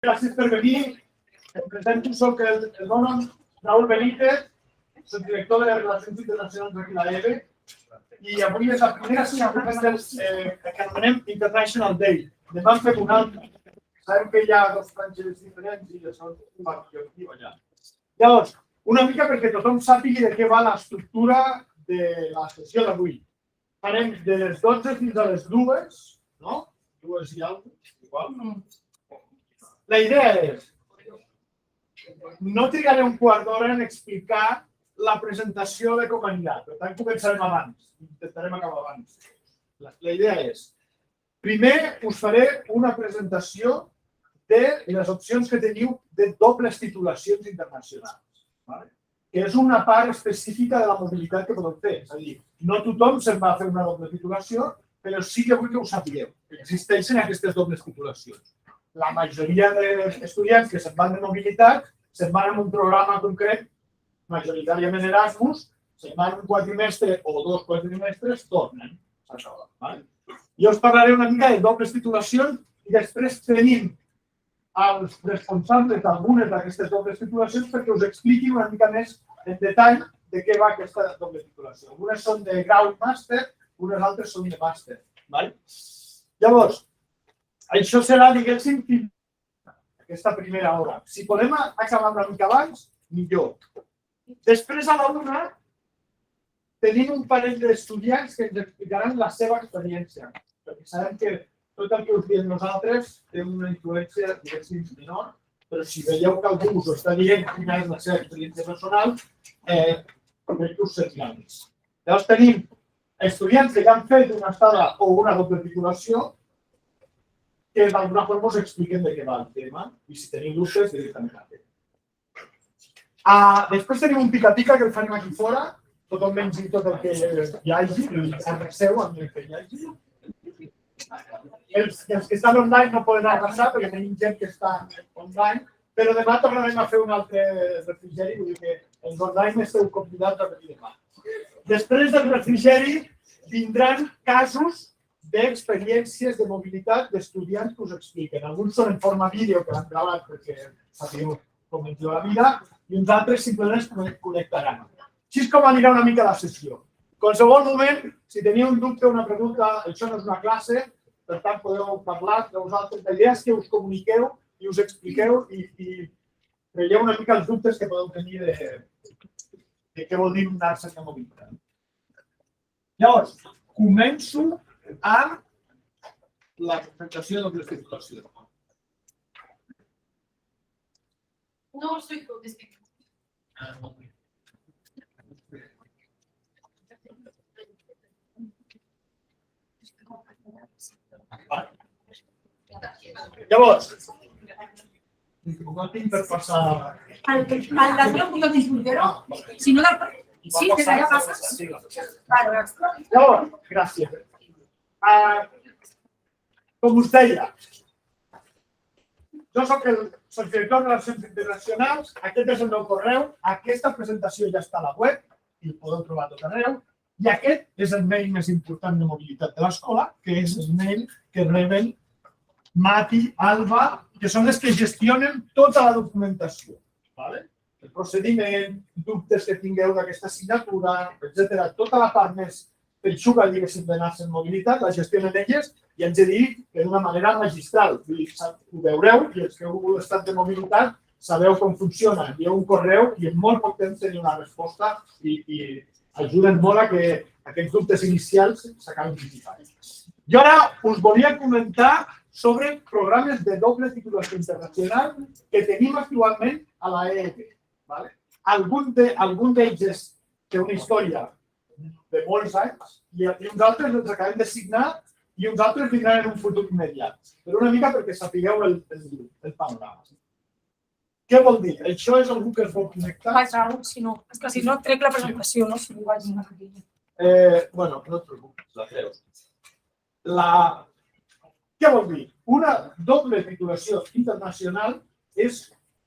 Gràcies per venir. Em presento, soc el nom Raúl Benítez, soc director de Relacions Internacionals aquí a l'EBE i avui és la primera assignatura que anomenem International Day. Demà en fem un altre. Sabem que hi ha dos franges diferents i això és un objectiu allà. Llavors, una mica perquè tothom sàpigui de què va l'estructura de la sessió d'avui. Farem de les 12 fins a les 2, no? 2 i alguna cosa, igual. La idea és, no trigaré un quart d'hora en explicar la presentació de com anirà, per tant començarem abans, intentarem acabar abans. La idea és, primer us faré una presentació de les opcions que teniu de dobles titulacions internacionals, que és una part específica de la mobilitat que podeu fer. És a dir, no tothom se'n va a fer una doble titulació, però sí que vull que ho sapigueu, que existeixen aquestes dobles titulacions. La majoria d'estudiants que se'n van de mobilitat se'n van en un programa concret, majoritàriament Erasmus, se'n van un quadrimestre o 2 quadrimestres, tornen. Jo us parlaré una mica de dobles titulacions i després tenim els responsables d'algunes d'aquestes dobles titulacions perquè us expliqui una mica més en detall de què va aquesta doble titulació. Algunes són de grau i màster, unes altres són de màster. Llavors, això serà, diguéssim, aquesta primera hora. Si podem acabar una mica abans, millor. Després, a la una, tenim un parell d'estudiants que ens explicaran la seva experiència. Perquè sabem que tot el que us diem nosaltres té una influència, diguéssim, menor, però si veieu que algú us està dient quina és la seva experiència personal, crec que us sentirà més. Llavors tenim estudiants que ja han fet una estada o una doble titulació que d'alguna forma us expliquen de què va el tema i si tenim dubtes, directament a fer. Després tenim un pica-pica que el farem aquí fora, tothom mengi tot el que hi hagi, arraseu amb el que hi hagi. Els que estan online no poden arrasar perquè tenim gent que està online, però demà tornarem a fer un altre refrigeri, vull dir que els online esteu convidats a venir demà. Després del refrigeri vindran casos d'experiències de mobilitat d'estudiants que us expliquen. Alguns són en forma vídeo que l'han gravat perquè sapigueu com ens diu la vida i uns altres simplement es connectaran. Així és com anirà una mica la sessió. En qualsevol moment, si teniu un dubte o una pregunta, això no és una classe, per tant podeu parlar de vosaltres. La idea és que us comuniqueu i us expliqueu i veieu una mica els dubtes que podeu tenir de què vol dir anar-se'n de mobilitat. Llavors, començo amb la presentació de dobles titulacions. No, soy yo, disculpe. Llavors, no tinc per passar... ¿Al ladrón punto de insultero? Si no la... Sí, que ya pasas. Llavors, gràcies. Com us deia, jo soc el director de Relacions Internacionals, aquest és el meu correu, aquesta presentació ja està a la web i el podeu trobar tot arreu, i aquest és el mail més important de mobilitat de l'escola, que és el mail que reben Mati, Alba, que són les que gestionen tota la documentació. El procediment, dubtes que tingueu d'aquesta assignatura, etc. Tota la part més feixuga, diguéssim, d'anar-se en mobilitat, la gestionen elles i ens he dit que d'una manera magistral. Ho veureu i els que heu estat de mobilitat sabeu com funciona. Envieu un correu i en molt poc temps teniu una resposta i ajuden molt a que aquests dubtes inicials s'acabin dissipant. Jo ara us volia comentar sobre programes de doble titulació internacional que tenim actualment a la EEP. Algun d'ells té una història de molts anys i uns altres els acabem de signar i uns altres vindran en un futur immediat. Però una mica perquè sapigueu el panorama. Què vol dir? Això és algú que es vol connectar? Vaig, Raúl, si no. És que si no trec la presentació, no? Si no vaig una miquilla. Bueno, no et preocupis, la treus. Què vol dir? Una doble titulació internacional és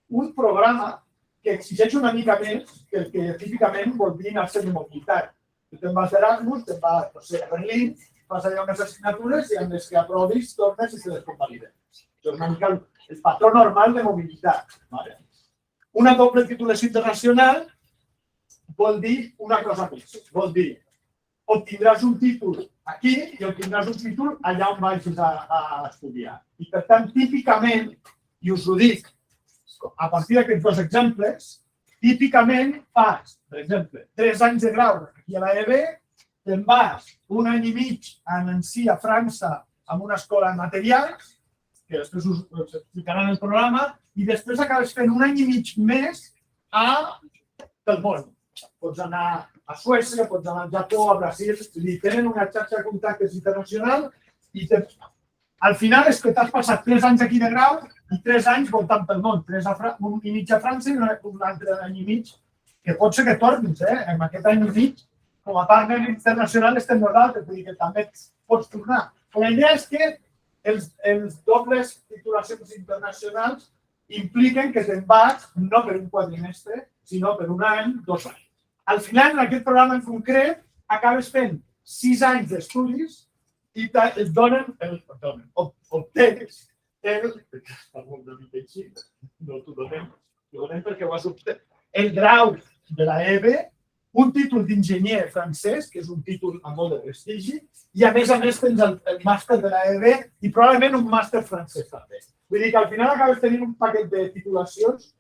un programa que exigeix una mica més que el que típicament vol dir anar-se de mobilitat. Tu te'n vas d'Erasmus, te'n vas a Berlín, fas allà unes assignatures i amb les que aprovis tornes i se les convaliden. Això és una mica el patró normal de mobilitat. Una doble titulació internacional vol dir una cosa més. Vol dir, obtindràs un títol aquí i obtindràs un títol allà on vagis a estudiar. I per tant, típicament, i us ho dic, a partir d'aquests dos exemples, típicament fas, per exemple, 3 anys de grau aquí a l'EB, te'n vas 1 any i mig a Nancy, a França, amb una escola de materials, que després us explicaran el programa, i després acabes fent 1 any i mig més pel món. Pots anar a Suècia, pots anar al Japó, a Brasil, tenen una xarxa de contactes internacional i al final és que t'has passat 3 anys aquí de grau i 3 anys voltant pel món, 1 i mig a França i un altre any i mig, que pot ser que tornis, en aquest any i mig, com a partner internacional estem nosaltres, vull dir que també pots tornar. La idea és que els dobles titulacions internacionals impliquen que te'n vas no per un quadrimestre, sinó per 1 any, 2 anys. Al final, en aquest programa en concret, acabes fent 6 anys d'estudis i et donen, obtens el grau de l'EB, un títol d'enginyer francès, que és un títol amb molt de prestigi, i a més tens el màster de l'EB i probablement un màster francès també. Vull dir que al final acabes tenint un paquet de titulacions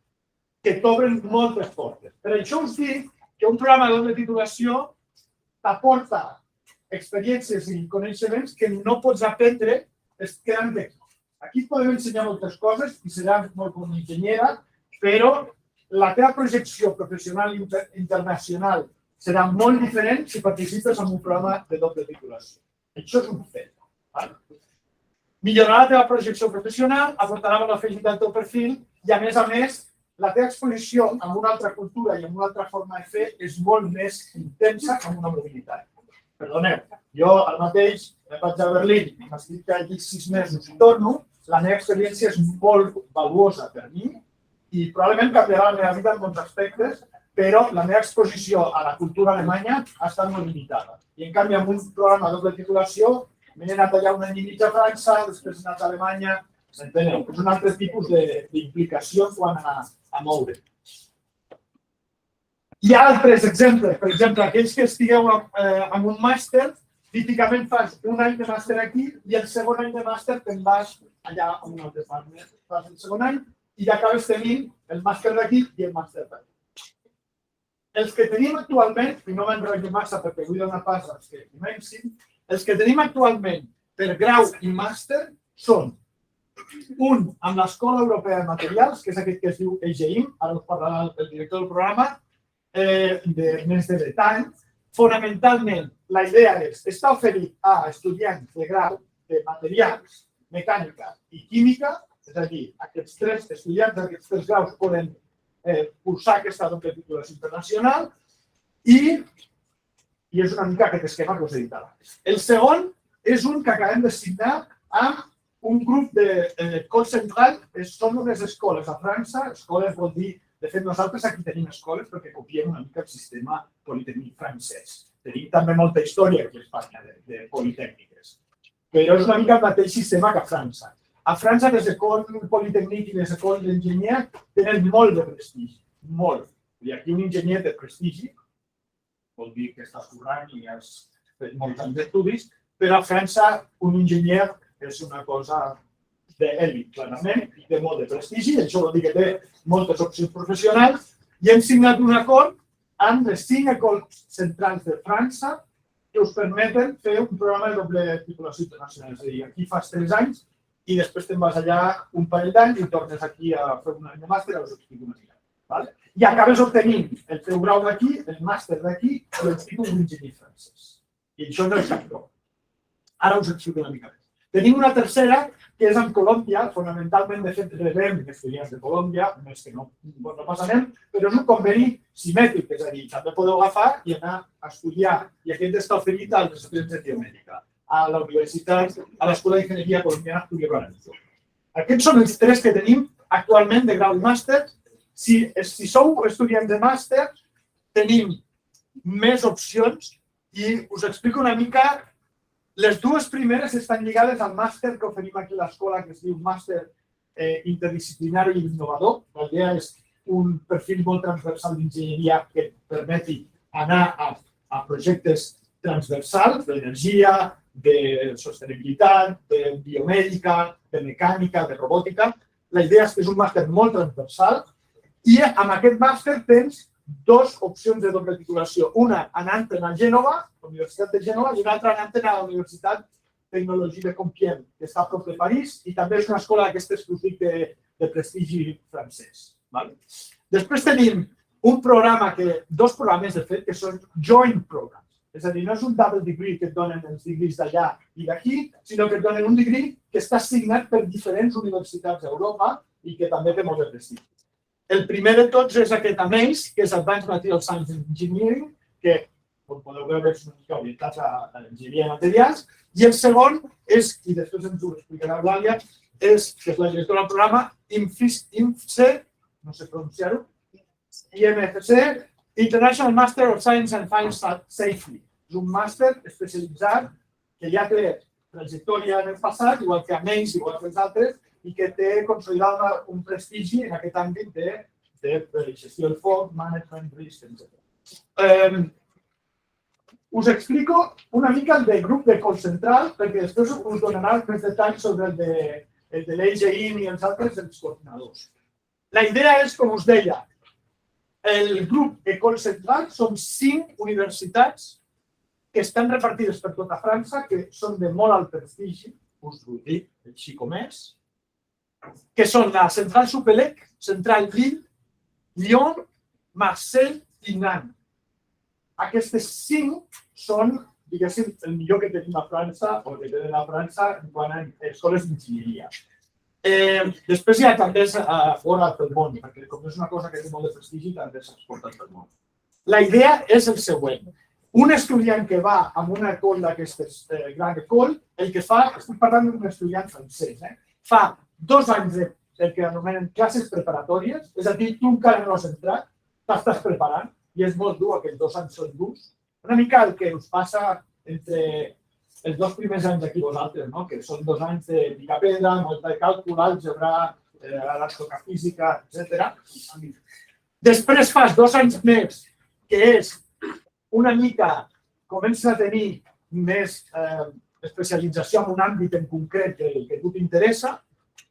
que t'obren moltes portes. Per això us dic que un programa de doble titulació t'aporta experiències i coneixements que no pots aprendre quedant aquí. Aquí et podem ensenyar moltes coses i serà molt com enginyera, però la teva projecció professional i internacional serà molt diferent si participes en un programa de doble titulació. Això és un fet. Millorarà la teva projecció professional, aportarà valor afegit al teu perfil i, a més, la teva exposició amb una altra cultura i amb una altra forma de fer és molt més intensa que amb una mobilitat. Perdoneu, jo al mateix vaig a Berlín, m'estic allí 6 mesos i torno, la meva experiència és molt valuosa per mi i probablement canviarà la meva vida en molts aspectes, però la meva exposició a la cultura alemanya ha estat molt limitada. I en canvi, amb un programa de doble titulació, m'he anat allà 1 any i mig a França, després he anat a Alemanya, s'enteneu? És un altre tipus d'implicació quan a moure. Hi ha altres exemples. Per exemple, aquells que estigueu en un màster, típicament fas 1 any de màster aquí i el segon any de màster te'n vas allà a un altre partner. Fas el segon any i ja acabes tenint el màster d'aquí i el màster d'aquí. Els que tenim actualment, i no m'enrotllo massa perquè vull donar pas als que comencin, els que tenim actualment per grau i màster són un amb l'Escola Europea de Materials, que és aquest que es diu EGEIM, ara us parlarà el director del programa, de més de detall. Fonamentalment, la idea és estar oferit a estudiants de grau de materials, mecànica i química, és a dir, aquests 3 estudiants d'aquests 3 graus poden cursar aquesta doble titulació internacional i és una mica aquest esquema que us he dit abans. El segon és un que acabem de signar amb un grup de Col Central, són unes escoles a França, escoles vol dir, de fet nosaltres aquí tenim escoles perquè copiem una mica el sistema politècnic francès. Tenim també molta història aquí a Espanya de politècniques, però és una mica el mateix sistema que a França. A França les escoles politècniques i les escoles d'enginyer tenen molt de prestigi, molt. I aquí un enginyer de prestigi vol dir que estàs currant i has fet molts anys d'estudis, però a França un enginyer és una cosa d'èlit, clarament, i té molt de prestigi, això vol dir que té moltes opcions professionals, i hem signat un acord amb les 5 ecoles centrals de França que us permeten fer un programa de doble titulació internacional. És a dir, aquí fas 3 anys i després te'n vas allà un parell d'anys i tornes aquí a fer un any de màster i us explico una mica. I acabes obtenint el teu grau d'aquí, el màster d'aquí i el títol d'enginyer francès. I això no és cap prou. Ara us explico una mica més. Tenim una tercera, que és en Colòmbia, fonamentalment, de fet, rebem estudiants de Colòmbia, més que no passarem, però és un conveni simètric, és a dir, també podeu agafar i anar a estudiar, i aquest està oferit als estudiants de biomèdica, a la universitat, a l'Escola d'Enginyeria Colombiana Julio Branco. Aquests són els 3 que tenim actualment de grau i màster. Si sou estudiants de màster, tenim més opcions i us explico una mica Les dues primeres estan lligades al màster que oferim aquí a l'escola, que es diu Màster Interdisciplinari i Innovador. La idea és un perfil molt transversal d'enginyeria que permeti anar a projectes transversals d'energia, de sostenibilitat, de biomèdica, de mecànica, de robòtica. La idea és que és un màster molt transversal i amb aquest màster tens dues opcions de doble titulació. Una anant a Gènova, la Universitat de Gènova, i una altra anant a la Universitat Tecnològica de Compiègne, que està a prop de París, i també és una escola d'aquestes que us dic de prestigi francès. Després tenim dos programes, de fet, que són joint programs. És a dir, no és un double degree que et donen els degrees d'allà i d'aquí, sinó que et donen un degree que està assignat per diferents universitats d'Europa i que també té molt de prestigi. El primer de tots és aquest AMACE, que és Advanced Material Science Engineering, que, com podeu veure, és una mica orientat a l'enginyeria de materials. I el segon és, i després ens ho explicarà l'Eulàlia, que és la directora del programa IMFC, no sé pronunciar-ho, IMFC, International Master of Science and Finance Safely. És un màster especialitzat que ja té trajectòria en el passat, igual que AMACE, igual que els altres, i que té consolidat un prestigi en aquest àmbit de gestió del foc, management, risc, etc. Us explico una mica el del grup de Col Central, perquè després us donarà més detalls sobre el de l'EGIN i els altres dels coordinadors. La idea és, com us deia, el grup Ecol Central són 5 universitats que estan repartides per tota França, que són de molt alt prestigi, us ho dic així com és, que són la Central Supélec, Central Lille, Lyon, Marseille i Nantes. Aquestes 5 són, diguéssim, el millor que tenim a França o que tenen a França en quant a escoles d'enginyeria. Després hi ha també fora del món, perquè com és una cosa que té molt de prestigi, també s'exporta pel món. La idea és el següent. Un estudiant que va amb una ecole d'aquestes gran ecole, el que fa, estic parlant d'un estudiant francès, fa 2 anys del que anomenen classes preparatòries, és a dir, tu encara no has entrat, t'estàs preparant, i és molt dur, aquests 2 anys són durs. Una mica el que us passa entre els 2 primers anys aquí vosaltres, que són 2 anys de picar pedra, molt de càlcul, àlgebra, ara es toca física, etc. Després fas 2 anys més, que és una mica, comences a tenir més especialització en un àmbit en concret que tu t'interessa,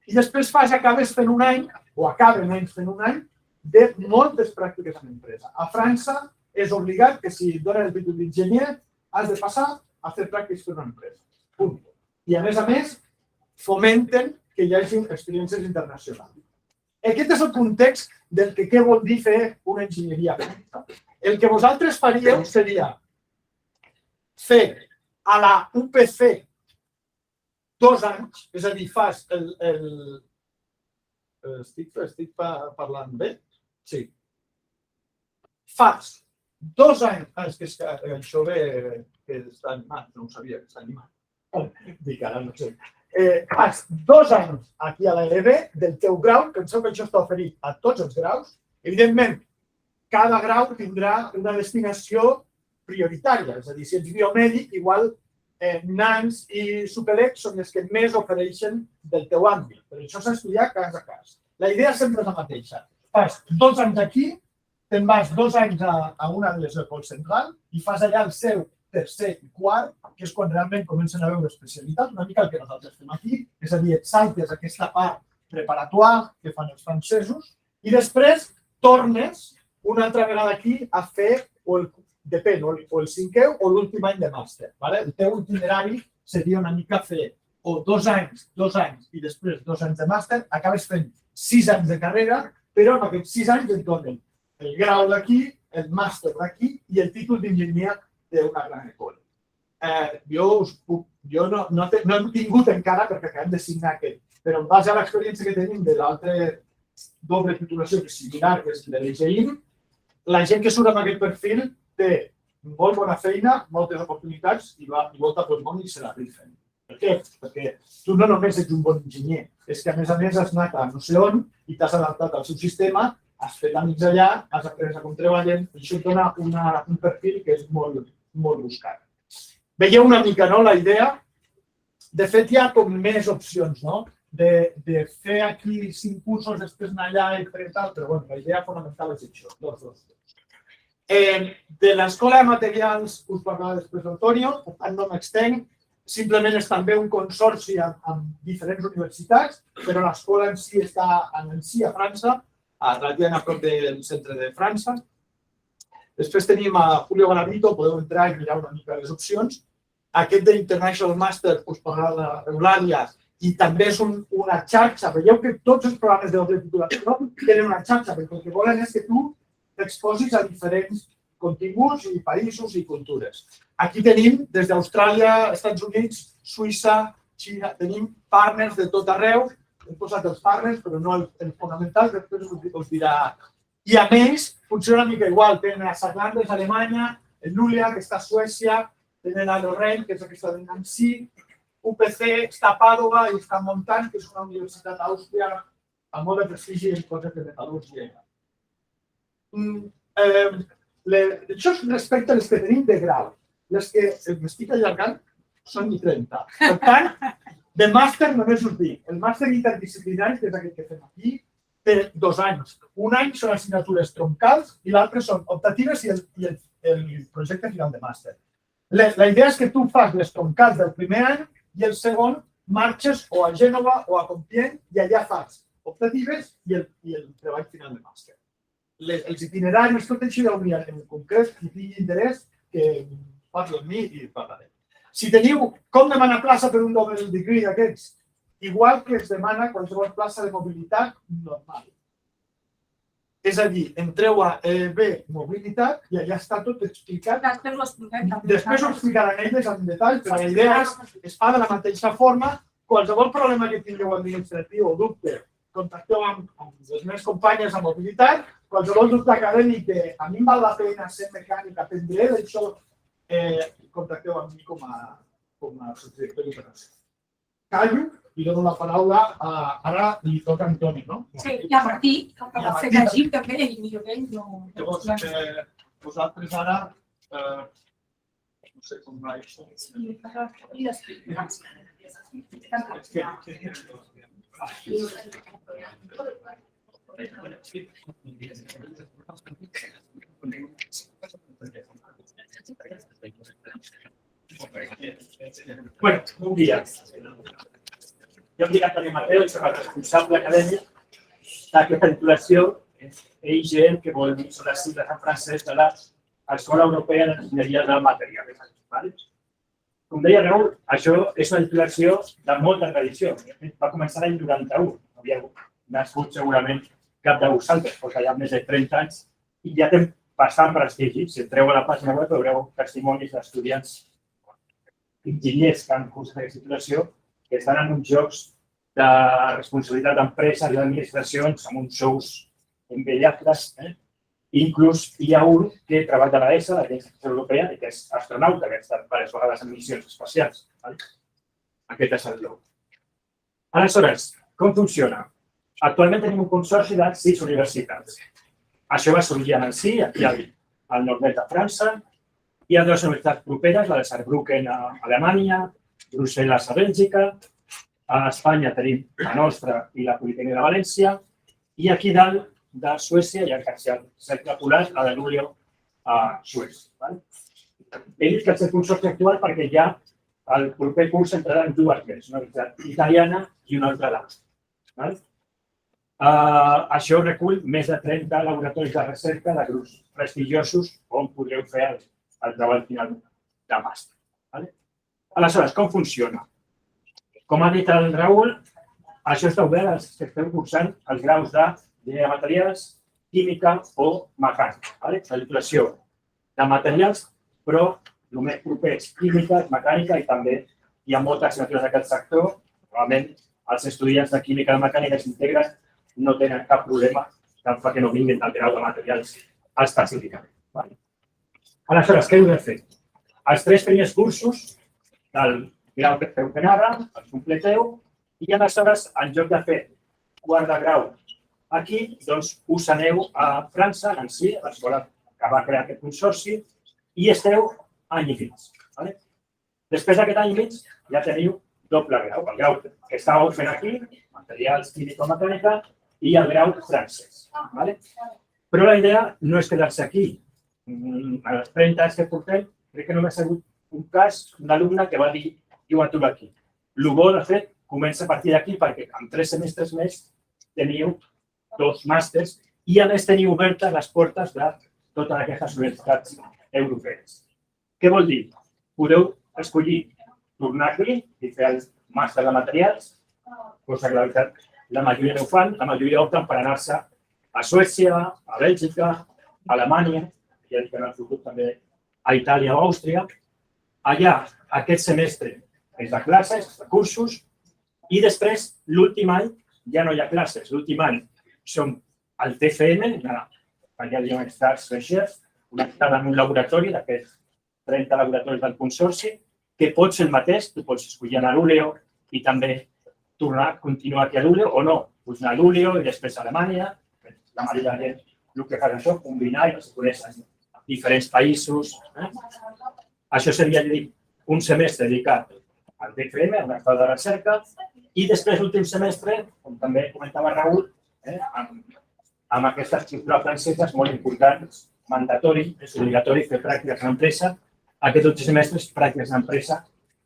i després acabes fent un any, o acaben fent un any, de moltes pràctiques en empresa. A França és obligat que si et donen el títol d'enginyer has de passar a fer pràctiques per una empresa. Punt. I a més, fomenten que hi hagi experiències internacionals. Aquest és el context del que què vol dir fer una enginyeria. El que vosaltres faríeu seria fer a la UPC 2 anys, és a dir, fas el... Estic parlant bé? Sí. Fas 2 anys, és que això ve que està animat, no ho sabia, que està animat. Dic, ara no sé. Fas 2 anys aquí a l'EB del teu grau, penseu que això està oferit a tots els graus. Evidentment, cada grau tindrà una destinació prioritària, és a dir, si ets biomèdic, igual Nantes i Supélec són els que més ofereixen del teu àmbit, però això s'ha d'estudiar cas a cas. La idea sempre és la mateixa. Fas 2 anys aquí, te'n vas 2 anys a una de les ecoles centrals i fas allà el seu tercer i quart, que és quan realment comencen a veure especialitat, una mica el que nosaltres fem aquí, és a dir, et saltes aquesta part preparatoire que fan els francesos i després tornes una altra vegada aquí a fer depèn, o el 5è o l'últim any de màster. El teu itinerari seria una mica fer o 2 anys i després 2 anys de màster, acabes fent 6 anys de carrera, però en aquests 6 anys et donen el grau d'aquí, el màster d'aquí i el títol d'enginyer d'una gran escola. Jo no he tingut encara, perquè acabem de signar aquest, però en base a l'experiència que tenim de l'altra doble titulació que és similar, que és de l'EGIN, la gent que surt amb aquest perfil té molt bona feina, moltes oportunitats i volta pel món i se la rifen. Per què? Perquè tu no només ets un bon enginyer, és que a més has anat a no sé on i t'has adaptat al seu sistema, has fet amics allà, has après a com treballen i això et dona un perfil que és molt buscat. Veieu una mica la idea? De fet, hi ha com més opcions, no? De fer aquí 5 cursos, després anar allà i fer tal, però la idea fonamental és això, dos. De l'escola de materials us parlarà després l'Antonio, per tant no m'extenc, simplement és també un consorci amb diferents universitats, però l'escola en si està a Nancy, a França, relativament a prop del centre de França. Després tenim a Julio Garavito, podeu entrar i mirar una mica les opcions. Aquest d'International Master us parlarà d'Eulàlia i també és una xarxa. Veieu que tots els programes de doble titulació tenen una xarxa, perquè el que volen és que tu t'exposis a diferents continguts i països i cultures. Aquí tenim, des d'Austràlia, Estats Units, Suïssa, Xina, tenim partners de tot arreu. Hem posat els partners, però no els fonamentals, després us dirà. I a més, funciona una mica igual. Tenen a Sarlandes, Alemanya, el Luleå, que està a Suècia, tenen a Lorraine, que és aquesta de Nancy, UPC, està a Pàdova i està a Montant, que és una universitat a Àustria amb molt de prestigi en coses de metal·lúrgia. Això és respecte a les que tenim de grau. Les que m'estic allargant són ni 30. Per tant, de màster només us dic. El màster interdisciplinari, que és aquest que fem aquí, té 2 anys. Un any són assignatures troncals i l'altre són optatives i el projecte final de màster. La idea és que tu fas les troncals del primer any i el segon marxes o a Gènova o a Compiègne i allà fas optatives i el treball final de màster. Els itineraris, tot això ja ho mirarem en concret, qui tingui interès, que parli amb mi i parlarem. Si teniu com demanar plaça per un double degree d'aquests, igual que es demana qualsevol plaça de mobilitat normal. És a dir, entreu a EB Mobilitat i allà està tot explicat. Després ho explicaran elles en detall, però la idea es fa de la mateixa forma. Qualsevol problema que tingueu administratiu o dubte, contacteu amb les meves companyes a mobilitat. Qualsevol dubte acadèmic de a mi em val la pena ser mecànic, aprendré d'això, contacteu amb mi com a subdirector d'operació. Callo i dono la paraula ara li toca a Antoni, no? Sí, i a Martí, que va fer llegir també, i millor que ell no... Llavors, vosaltres ara, no sé com va això. Bueno, un dia. Jo em dic Antoni Mateu i soc el responsable acadèmic d'aquesta titulació EIGM, que vol dir sobre les sigles en francès de l'Escola Europea d'Enginyeria del Material. Com deia Raül, això és una titulació de molta tradició. Va començar l'any 91. No havíeu nascut segurament cap de vosaltres, perquè hi ha més de 30 anys i ja té bastant prestigi. Si entreu a la pàgina web veureu testimonis d'estudiants enginyers que han cursat aquesta titulació que estan en uns jocs de responsabilitat d'empreses i d'administracions amb uns sous envejables. Inclús hi ha un que treballa a l'ESA, l'Agència Europea, i que és astronauta, que ha estat diverses vegades en missions espacials. Aquest és el lloc. Aleshores, com funciona? Actualment tenim un consorci de 6 universitats. Això va sorgir a Nancy, aquí al nord-est de França. Hi ha 2 universitats properes, la de Saarbrücken a Alemanya, Brussel·les a Bèlgica, a Espanya tenim la nostra i la Politècnica de València, i aquí dalt de Suècia hi ha el cercle polar, la de Luleå a Suècia. He dit que és el consorci actual perquè ja el proper curs entraran 2 més, una universitat italiana i una altra d'altra. Això recull més de 30 laboratoris de recerca de grups prestigiosos on podreu fer el treball final de màster. Aleshores, com funciona? Com ha dit el Raül, això està obert als que esteu cursant els graus d'enginyeria de materials, química o mecànica. La titulació de materials, però el més proper és química, mecànica i també hi ha moltes assignatures d'aquest sector. Normalment, els estudiants de química i mecànica s'integren, no tenen cap problema que no vinguin del grau de materials específicament. Aleshores, què heu de fer? Els 3 primers cursos del grau que feu fent ara, els completeu, i aleshores, en lloc de fer quart de grau aquí, doncs us aneu a França, a Nancy, a l'escola que va crear aquest consorci, i esteu any i mig. Després d'aquest any i mig ja teniu doble grau. El grau que estàveu fent aquí, materials químico-mecànica, i el grau francès. Però la idea no és quedar-se aquí. A les 30 anys que portem, crec que només ha hagut un cas d'un alumne que va dir jo m'aturo aquí. El bo, de fet, comença a partir d'aquí perquè en 3 semestres més teniu 2 màsters i a més teniu obertes les portes de totes aquestes universitats europees. Què vol dir? Podeu escollir tornar aquí i fer el màster de materials, cosa que la veritat la majoria no ho fan, la majoria opten per anar-se a Suècia, a Bèlgica, a Alemanya, ja dic que en el futur també a Itàlia o Àustria. Allà, aquest semestre és de classes, de cursos, i després, l'últim any, ja no hi ha classes. L'últim any som al TFM, allà diem Stars Research, connectada en un laboratori d'aquests 30 laboratoris del Consorci, que pot ser el mateix, tu pots escollir anar a l'Uleo i també continuar aquí a l'Uleo o no, pots anar a l'Uleo i després a Alemanya. La majoria de gent el que fa és això, combinar i es coneixen diferents països. Això seria, un semestre dedicat al DFM, a una escola de recerca, i després l'últim semestre, com també comentava Raül, amb aquesta estructura francesa és molt important, mandatori, és obligatori fer pràctiques en empresa. Aquest últim semestre és pràctiques en empresa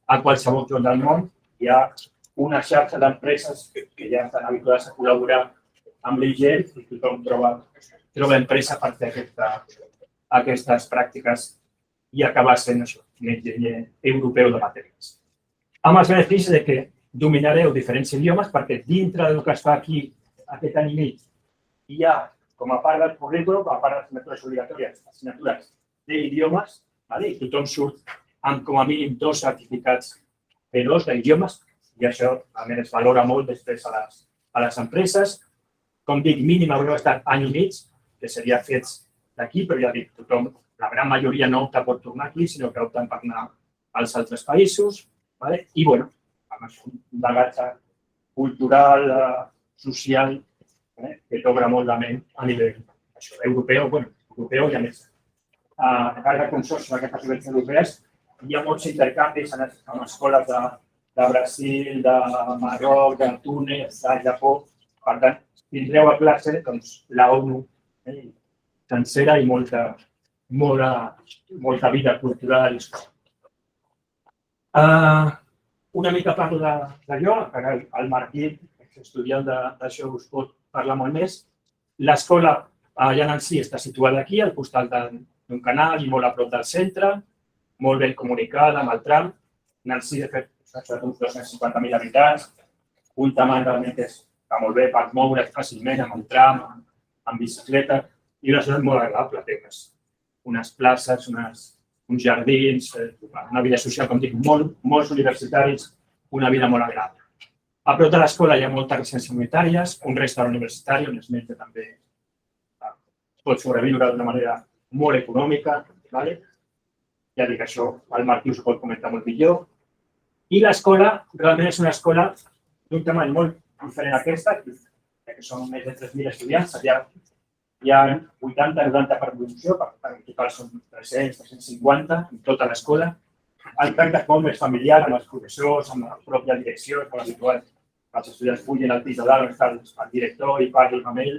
a qualsevol lloc del món. Hi ha una xarxa d'empreses que ja estan habituades a col·laborar amb l'IGEL i tothom troba empresa per fer aquestes pràctiques i acabar sent això, un enginyer europeu de materials. Amb els beneficis de que dominareu diferents idiomes perquè dintre del que es fa aquí aquest any i mig hi ha, com a part del currículum, com a part de les assignatures obligatòries, assignatures d'idiomes, i tothom surt amb com a mínim 2 certificats B2 d'idiomes i això a més es valora molt després a les empreses. Com dic, mínim haureu estat any i mig, que seria fets d'aquí, però ja dic, tothom, la gran majoria no opta per tornar aquí, sinó que opten per anar als altres països. I, bueno, amb un bagatge cultural, social, que t'obre molt la ment a nivell europeu, i a més, a cada consorci d'aquestes universitats europees hi ha molts intercanvis amb escoles de Brasil, de Marroc, de Túnez, de Japó. Per tant, tindreu a classe la ONU sencera i molta vida cultural. Una mica parlo d'allò, el Martí, estudiant d'això, us pot parlar molt més. L'escola allà en si està situada aquí, al costat d'un canal i molt a prop del centre, molt ben comunicada amb el tram. Nancy, de fet, són uns 250.000 habitants, un tamany realment que està molt bé per moure's fàcilment amb el tram, amb bicicleta, i una ciutat molt agradable. Té unes places, uns jardins, una vida social, com dic, molts universitaris, una vida molt agradable. A prop de l'escola hi ha moltes residències comunitàries, un restaurant universitari on es menja també, es pot sobreviure d'una manera molt econòmica. Ja dic això, el Martí us ho pot comentar molt millor. I l'escola realment és una escola d'un tamany molt diferent a aquesta, que són més de 3.000 estudiants. Allà hi ha 80-90 per promoció, per tant, en total són 300-350 en tota l'escola. El tracte és molt més familiar amb els professors, amb la pròpia direcció, com habitual. Els estudiants pugen al pis de dalt on està el director i parlen amb ell.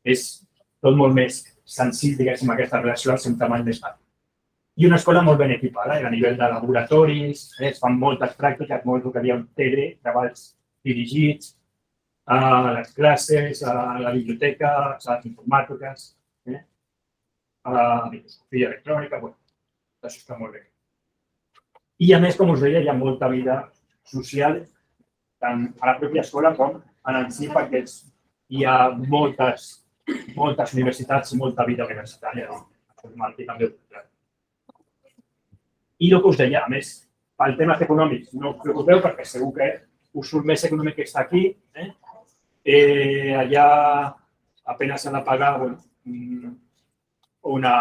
És tot molt més senzill, diguéssim, aquesta relació al seu tamany més alt. I una escola molt ben equipada, a nivell de laboratoris, es fan moltes pràctiques, molt el que diem TD, treballs dirigits, a les classes, a la biblioteca, a les informàtiques, a la microscopia electrònica, això està molt bé. I a més, com us deia, hi ha molta vida social, tant a la pròpia escola com en si, perquè hi ha moltes universitats i molta vida universitària. I el que us deia, a més, pel temes econòmics, no us preocupeu perquè segur que us surt més econòmic que està aquí. Allà apenas s'ha de pagar una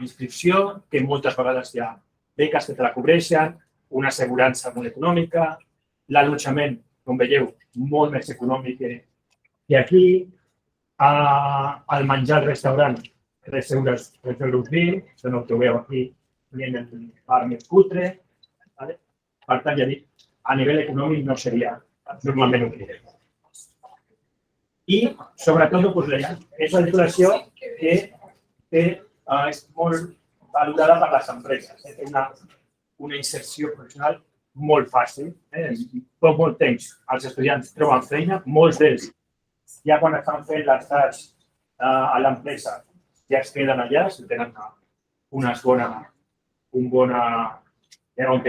inscripció, que moltes vegades hi ha beques que te la cobreixen, una assegurança molt econòmica, l'allotjament, com veieu, molt més econòmic que aquí, el menjar al restaurant, 3 euros 20, això no ho trobeu aquí, ni en el bar més cutre. Per tant, ja dic, a nivell econòmic no seria normalment un criteri. I, sobretot, us deia, és una titulació que és molt valorada per les empreses. Té una inserció professional molt fàcil. En molt temps els estudiants troben feina, molts d'ells ja quan estan fent l'estat a l'empresa ja es queden allà, si tenen que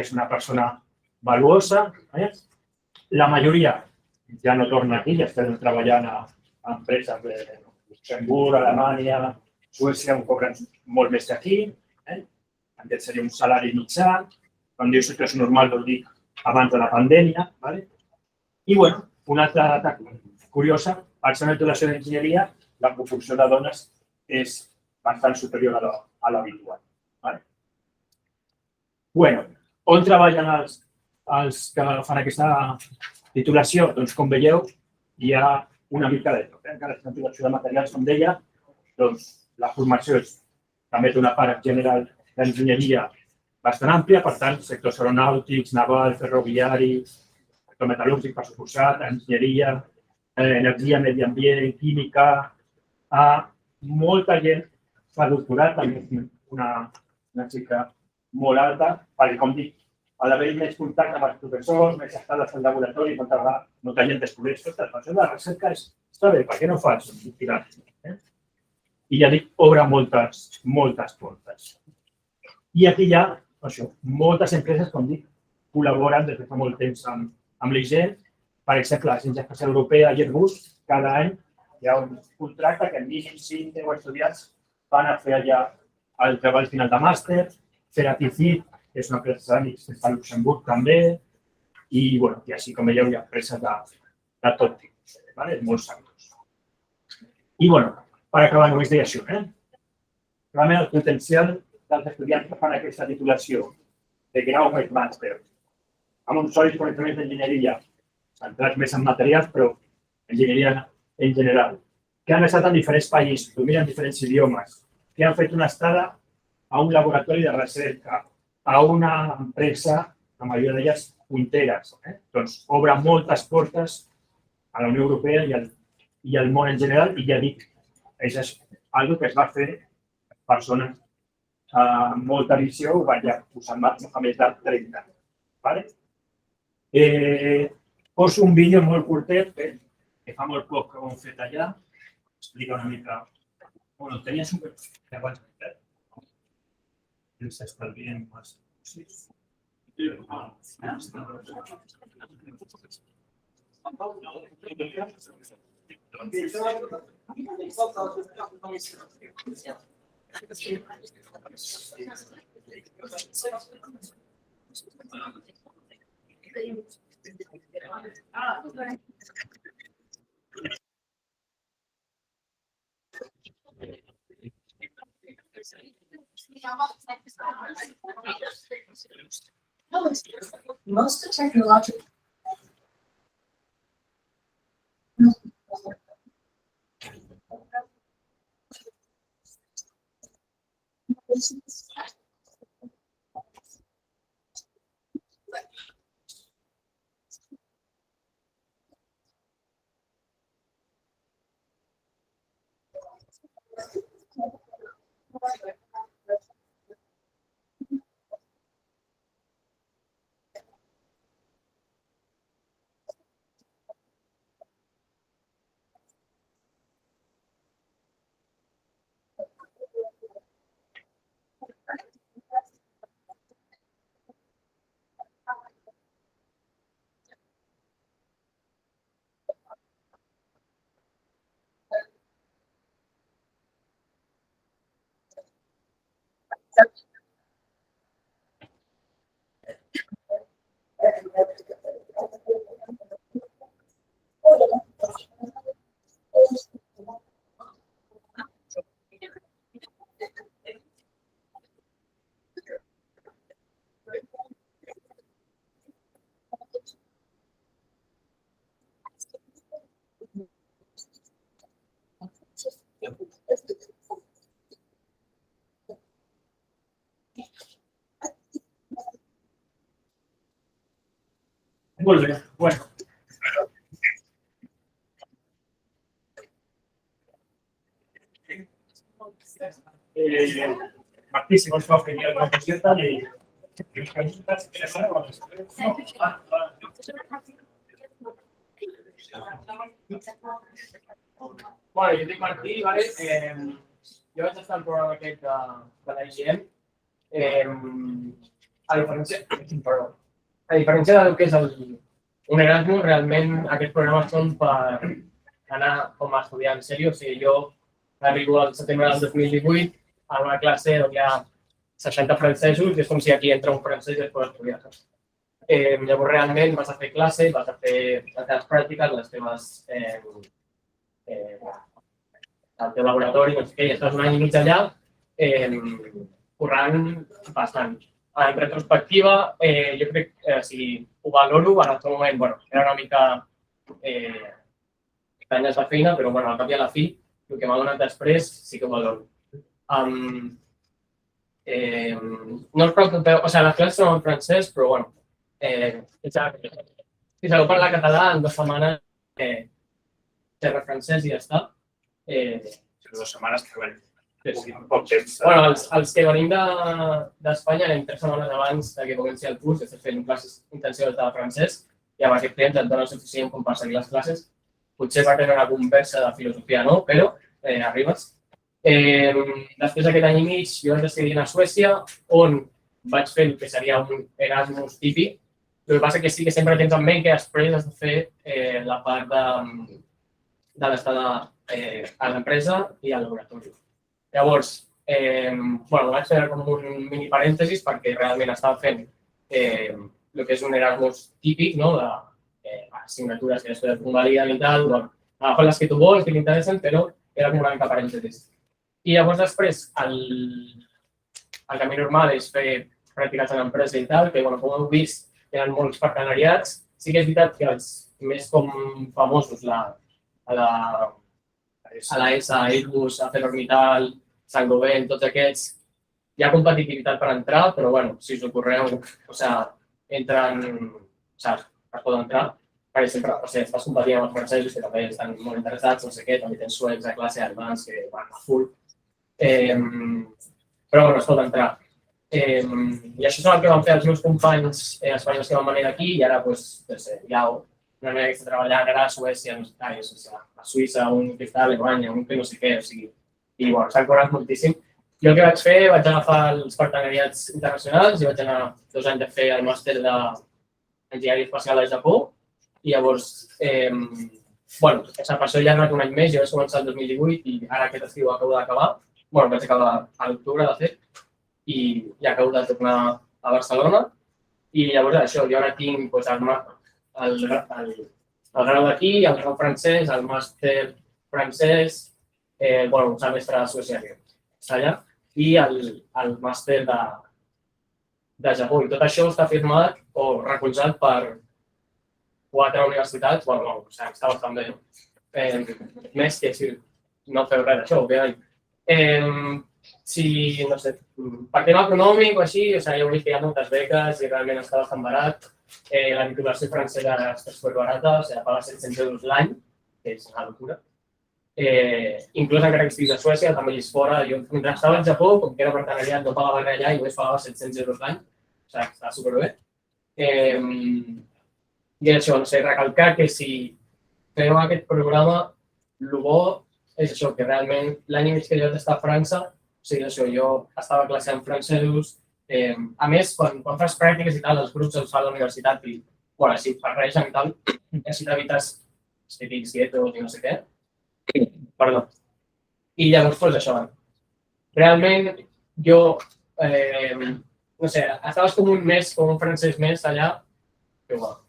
és una persona valuosa. La majoria ja no torna aquí, ja estan treballant a empreses de Luxemburg, Alemanya, Suècia, on cobren molt més que aquí. Aquest seria un salari mitjà. Quan diu situació normal, vol dir abans de la pandèmia. I, bueno, una altra data curiosa, al ser una titulació d'enginyeria, la proporció de dones és bastant superior a l'habitual. Bueno, on treballen els que fan aquesta titulació? Doncs, com veieu, hi ha una mica de tot. Encara és una titulació de materials, com deia, doncs la formació també té una part general d'enginyeria bastant àmplia, per tant, sectors aeronàutics, naval, ferroviari, sector metal·lúrgic, per suposat, enginyeria, energia, medi ambient, química. Molta gent fa doctorat, també una xifra molt alta, perquè, com dic, ha d'haver més contacte amb els professors, més estades al laboratori, molta gent descobreix tot. La recerca està bé, per què no fas un doctorat? I ja dic, obre moltes portes. I aquí hi ha, moltes empreses, com dic, col·laboren des de fa molt temps amb l'IGEN. Per exemple, l'Agència Espacial Europea i Airbus, cada any hi ha un contracte que en 5 estudiants van a fer allà el treball final de màster. Ceratizid, que és una empresa d'àmbits que està a Luxemburg també. I, així com veieu, hi ha empreses de tot tipus, molts sectors. I, per acabar, només deia això. Realment, el potencial dels estudiants que fan aquesta titulació de grau més màster, amb uns sòlids coneixements d'enginyeria, centrats més en materials, però enginyeria en general, que han estat en diferents països, dominen diferents idiomes, que han fet una estada a un laboratori de recerca, a una empresa, la majoria d'elles punteres. Doncs obre moltes portes a la Unió Europea i al món en general, i ja dic, és una cosa que es va fer persones amb molta visió, ho vaig posar en marxa fa més de 30 anys. Poso un vídeo molt curtet, que fa molt poc que ho hem fet allà, explica una mica... Tenia super... Ens estalviem més. Most technological. Molt bé, bueno. Martí, si vols fer alguna cosa i preguntes, Bueno, jo dic Martí, vale? Jo vaig estar al programa aquest de la IGM. A diferència del que és un Erasmus, realment aquests programes són per anar com a estudiar en sèrio. O sigui, jo arribo al setembre del 2018 a una classe on hi ha 60 francesos i és com si aquí entra un francès i es pot estudiar. Llavors, realment vas a fer classe, vas a fer les teves pràctiques, les teves el teu laboratori, no sé què, i estàs un any i mig allà currant bastant. En retrospectiva, jo crec que si ho valoro, en el seu moment, bueno, era una mica estranyes la feina, però bueno, al cap i a la fi, el que m'ha donat després sí que ho valoro. No us preocupeu, o sigui, les classes són en francès, però bueno, si sabeu parlar català, en 2 setmanes xerra francès i ja està. 2 setmanes que ven poc temps. Bueno, els que venim d'Espanya anem 3 setmanes abans que comenci el curs, estem fent classes intensives de francès i amb aquest temps et dona suficient com per seguir les classes. Potser per tenir una conversa de filosofia no, però arribes. Després d'aquest any i mig jo vaig decidir anar a Suècia, on vaig fer el que seria un Erasmus típic. El que passa que sí que sempre tens en ment que després has de fer la part de l'estada a l'empresa i al laboratori. Llavors, vaig fer com un mini parèntesis perquè realment estava fent el que és un Erasmus típic, assignatures que després convaliden i tal, agafes les que tu vols, que t'interessen, però era com una mica parèntesis. I llavors després, el camí normal és fer pràctiques a l'empresa i tal, que com heu vist, tenen molts partenariats. Sí que és veritat que els més com famosos, a la ESA, Airbus, ArcelorMittal, Saint-Gobain, tots aquests, hi ha competitivitat per entrar, però si us ocorreu, es pot entrar, perquè sempre estàs competint amb els francesos que també estan molt interessats, no sé què, també tens suecs a classe, alemanys, que van a full. Però es pot entrar. I això és el que van fer els meus companys espanyols que van venir aquí i ara hi ha una manera que està treballant ara a Suècia, a Suïssa, un que està a Alemanya, un que no sé què, i s'han cobrat moltíssim. Jo el que vaig fer, vaig agafar els partenariats internacionals i vaig anar 2 anys a fer el màster d'enginyeria espacial a Japó i llavors, per això he allargat un any més, jo vaig començar el 2018 i ara aquest estiu acabo d'acabar, vaig acabar a l'octubre de fet, i acabo de tornar a Barcelona i llavors això, jo ara tinc el grau d'aquí, el grau francès, el màster francès, un semestre de Suècia que està allà, i el màster de Japó. I tot això està firmat o recolzat per 4 universitats, està bastant bé, més que si no feu res d'això, òbviament. Si, no sé, per tema econòmic o així, ja heu vist que hi ha moltes beques i realment està bastant barat. La titulació francesa està superbarata, paga 700 euros l'any, que és una locura. Inclús encara que estiguis a Suècia, també és fora. Jo, mentre estava al Japó, com que era partenariat, no pagava res allà i només pagava 700 euros l'any. O sigui, està superbé. I això, no sé, recalcar que si feu aquest programa, el bo és això, que realment l'any i mig que jo vaig estar a França, o sigui, això, jo estava a classe en francesos. A més, quan fas pràctiques i tal, els grups els fa a la universitat i, si barregen i tal, així t'evites els típics guetos i no sé què. Perdó. I llavors, això. Realment, jo, no sé, estaves com un mes, com un francès més allà, però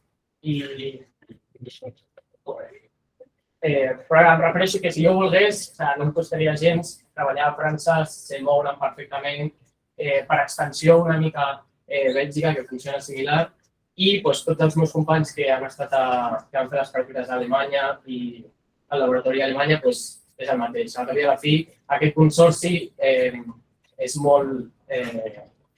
però em refereixo que si jo volgués, no em costaria gens treballar a França, sé moure'm perfectament, per extensió una mica Bèlgica, que funciona similar, i tots els meus companys que han fet les pràctiques a Alemanya i al laboratori a Alemanya, és el mateix. Al cap i a la fi, aquest consorci és molt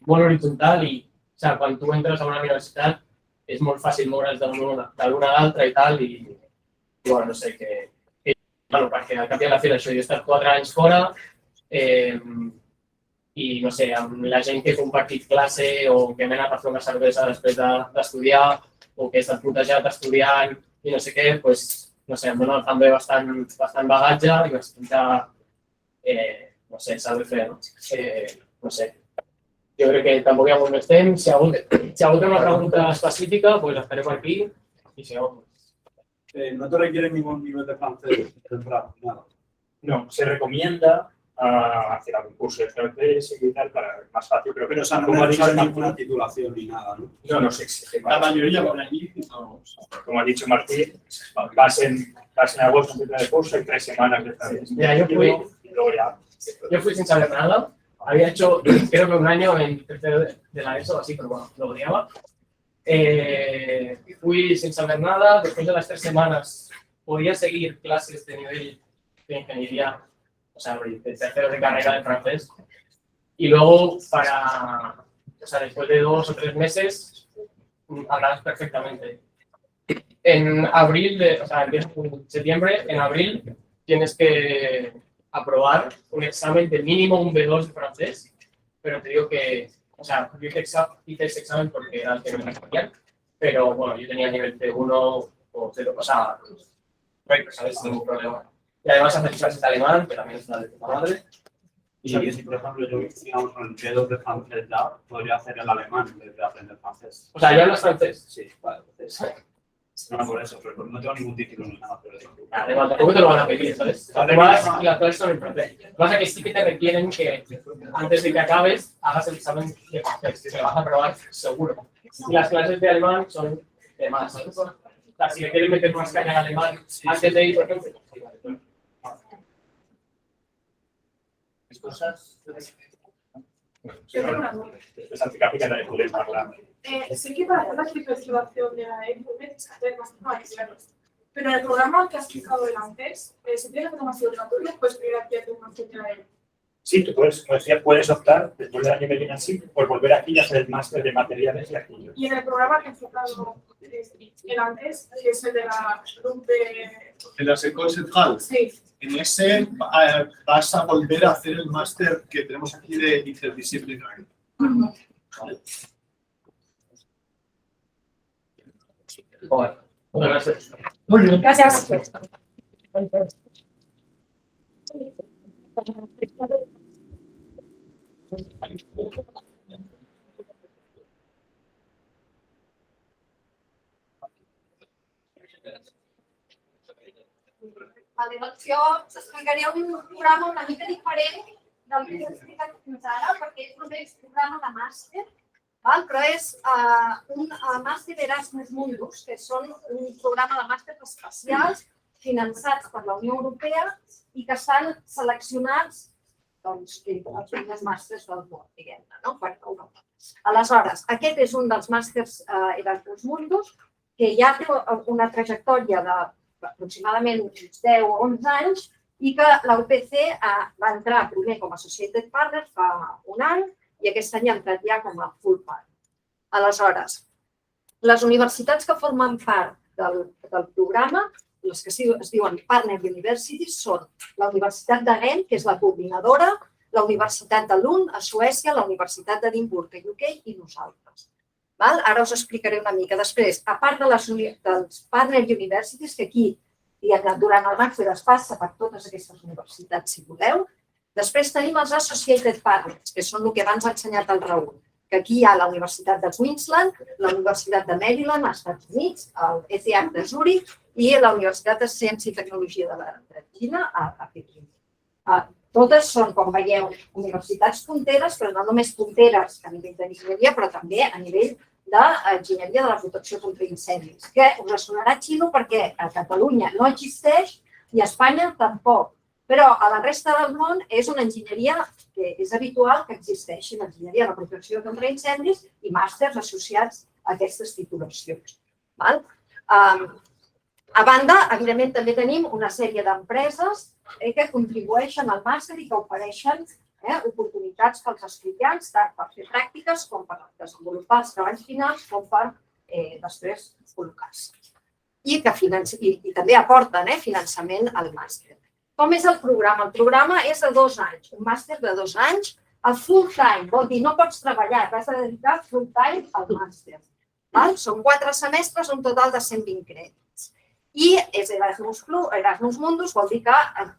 horitzontal i quan tu entres a una universitat és molt fàcil moure's de l'una a l'altra i tal, i bueno, no sé, bueno, perquè al cap i a la fi d'això, jo he estat 4 anys fora, i no sé, amb la gent que he compartit classe o que m'he anat a fer una cervesa després d'estudiar o que he estat protejat estudiant i no sé què, doncs, no sé, em dona també bastant bagatge i bastant, no sé, saber fer, no? No sé. Jo crec que tampoc hi ha molt més temps. Si algú té una pregunta específica, doncs estaré per aquí i si no... ¿No te requiere ningún nivel de francés temprano? Nada. No, se recomienda hacer algún curso de francés y tal para más fácil, pero Pero, o sea, no como ha dicho necesitas Martín, ninguna titulación ni nada, ¿no? no se exige La más. mayoría por allí, no. Como ha dicho Martín, vas en agosto en el curso y 3 semanas de francés. Mira, yo fui- Y luego ya. Yo fui sin saber nada. Había hecho, creo que un año en tercero de la ESO, así, pero bueno, lo odiaba. Fui sin saber nada. Después de las 3 semanas podía seguir clases de nivel de ingeniería, o sea, de tercero de carrera de francés. Y luego, después de 2 o 3 meses, hablabas perfectamente. En abril, en septiembre, en abril, tienes que aprobar un examen de mínimo un B2 de francés, pero te digo que, o sea, yo hice ese examen porque era el que me querían, pero bueno, yo tenía nivel C1 o C2, o sea, ¿sabes? Sin ningún problema. Y además hacer clases de alemán, que también es la de puta madre. Y si, por ejemplo, yo, digamos, con el B2 de francés ya, podría hacer el alemán en vez de aprender francés. O sea, ¿ya hablas francés? Sí, vale, entonces, no por eso, pero no tengo ningún título ni nada, pero eso. Además, tampoco te lo van a pedir, ¿sabes? Además, las clases son en francés. Lo que pasa es que sí que te requieren que antes de que acabes hagas el examen de francés, que te vas a aprobar seguro. Y las clases de alemán son de más, ¿sabes? O sea, si le quieres meter más caña en alemán antes de ir, por ejemplo. Cosas. Es anticápica la de poder hablar. Sé que para hacer la titulación de la EPUB tienes que hacer más formaciones, pero en el programa que has explicado antes, si tienes que hacer más obligatorio, puedes pedir aquí a hacer una de la EPUB. Sí, tú puedes, como decía, puedes optar, después del año que viene así, por volver aquí y hacer el máster de materiales y aquello. Y en el programa que he enfocado el antes, que es el de la GRUP de... En la École Centrale. Sí, En ese vas a volver a hacer el máster que tenemos aquí de interdisciplinario. Vale. Bueno, gracias. Gracias. Vale, doncs jo explicaré un programa una mica diferent del que he explicat fins ara, perquè és només un programa de màster, però és un màster Erasmus Mundus, que són un programa de màsters especials finançats per la Unió Europea i que estan seleccionats els primers màsters del món, diguem-ne, no? Per Europa. Aleshores, aquest és un dels màsters Erasmus Mundus que ja té una trajectòria d'aproximadament uns 10 o 11 anys i que la UPC va entrar primer com a Associated Partner fa un any i aquest any ha entrat ja com a full partner. Aleshores, les universitats que formen part del programa, les que es diuen Partner Universities, són la Universitat de Ghent, que és la coordinadora, la Universitat de Lund, a Suècia, la Universitat d'Edimburg, a UK, i nosaltres. Ara us explicaré una mica. Després, a part dels Partner Universities, que aquí durant el màster es passa per totes aquestes universitats, si voleu, després tenim els Associated Partners, que són el que abans ha ensenyat el Raül, que aquí hi ha la Universitat de Queensland, la Universitat de Maryland, als Estats Units, el ETH de Zurich i la Universitat de Ciència i Tecnologia de la Xina a Pequín. Totes són, com veieu, universitats punteres, però no només punteres a nivell d'enginyeria, però també a nivell d'enginyeria de la protecció contra incendis, que us sonarà xino perquè a Catalunya no existeix i a Espanya tampoc. Però a la resta del món és una enginyeria que és habitual que existeixi, l'enginyeria de la protecció contra incendis i màsters associats a aquestes titulacions. A banda, evidentment, també tenim una sèrie d'empreses que contribueixen al màster i que ofereixen oportunitats pels estudiants, tant per fer pràctiques com per desenvolupar els treballs finals, com per després col·locar-se. I també aporten finançament al màster. Com és el programa? El programa és de 2 anys, un màster de 2 anys, a full time, vol dir no pots treballar, t'has de dedicar full time al màster. Són 4 semestres, un total de 120 crèdits. I és Erasmus Mundus, vol dir que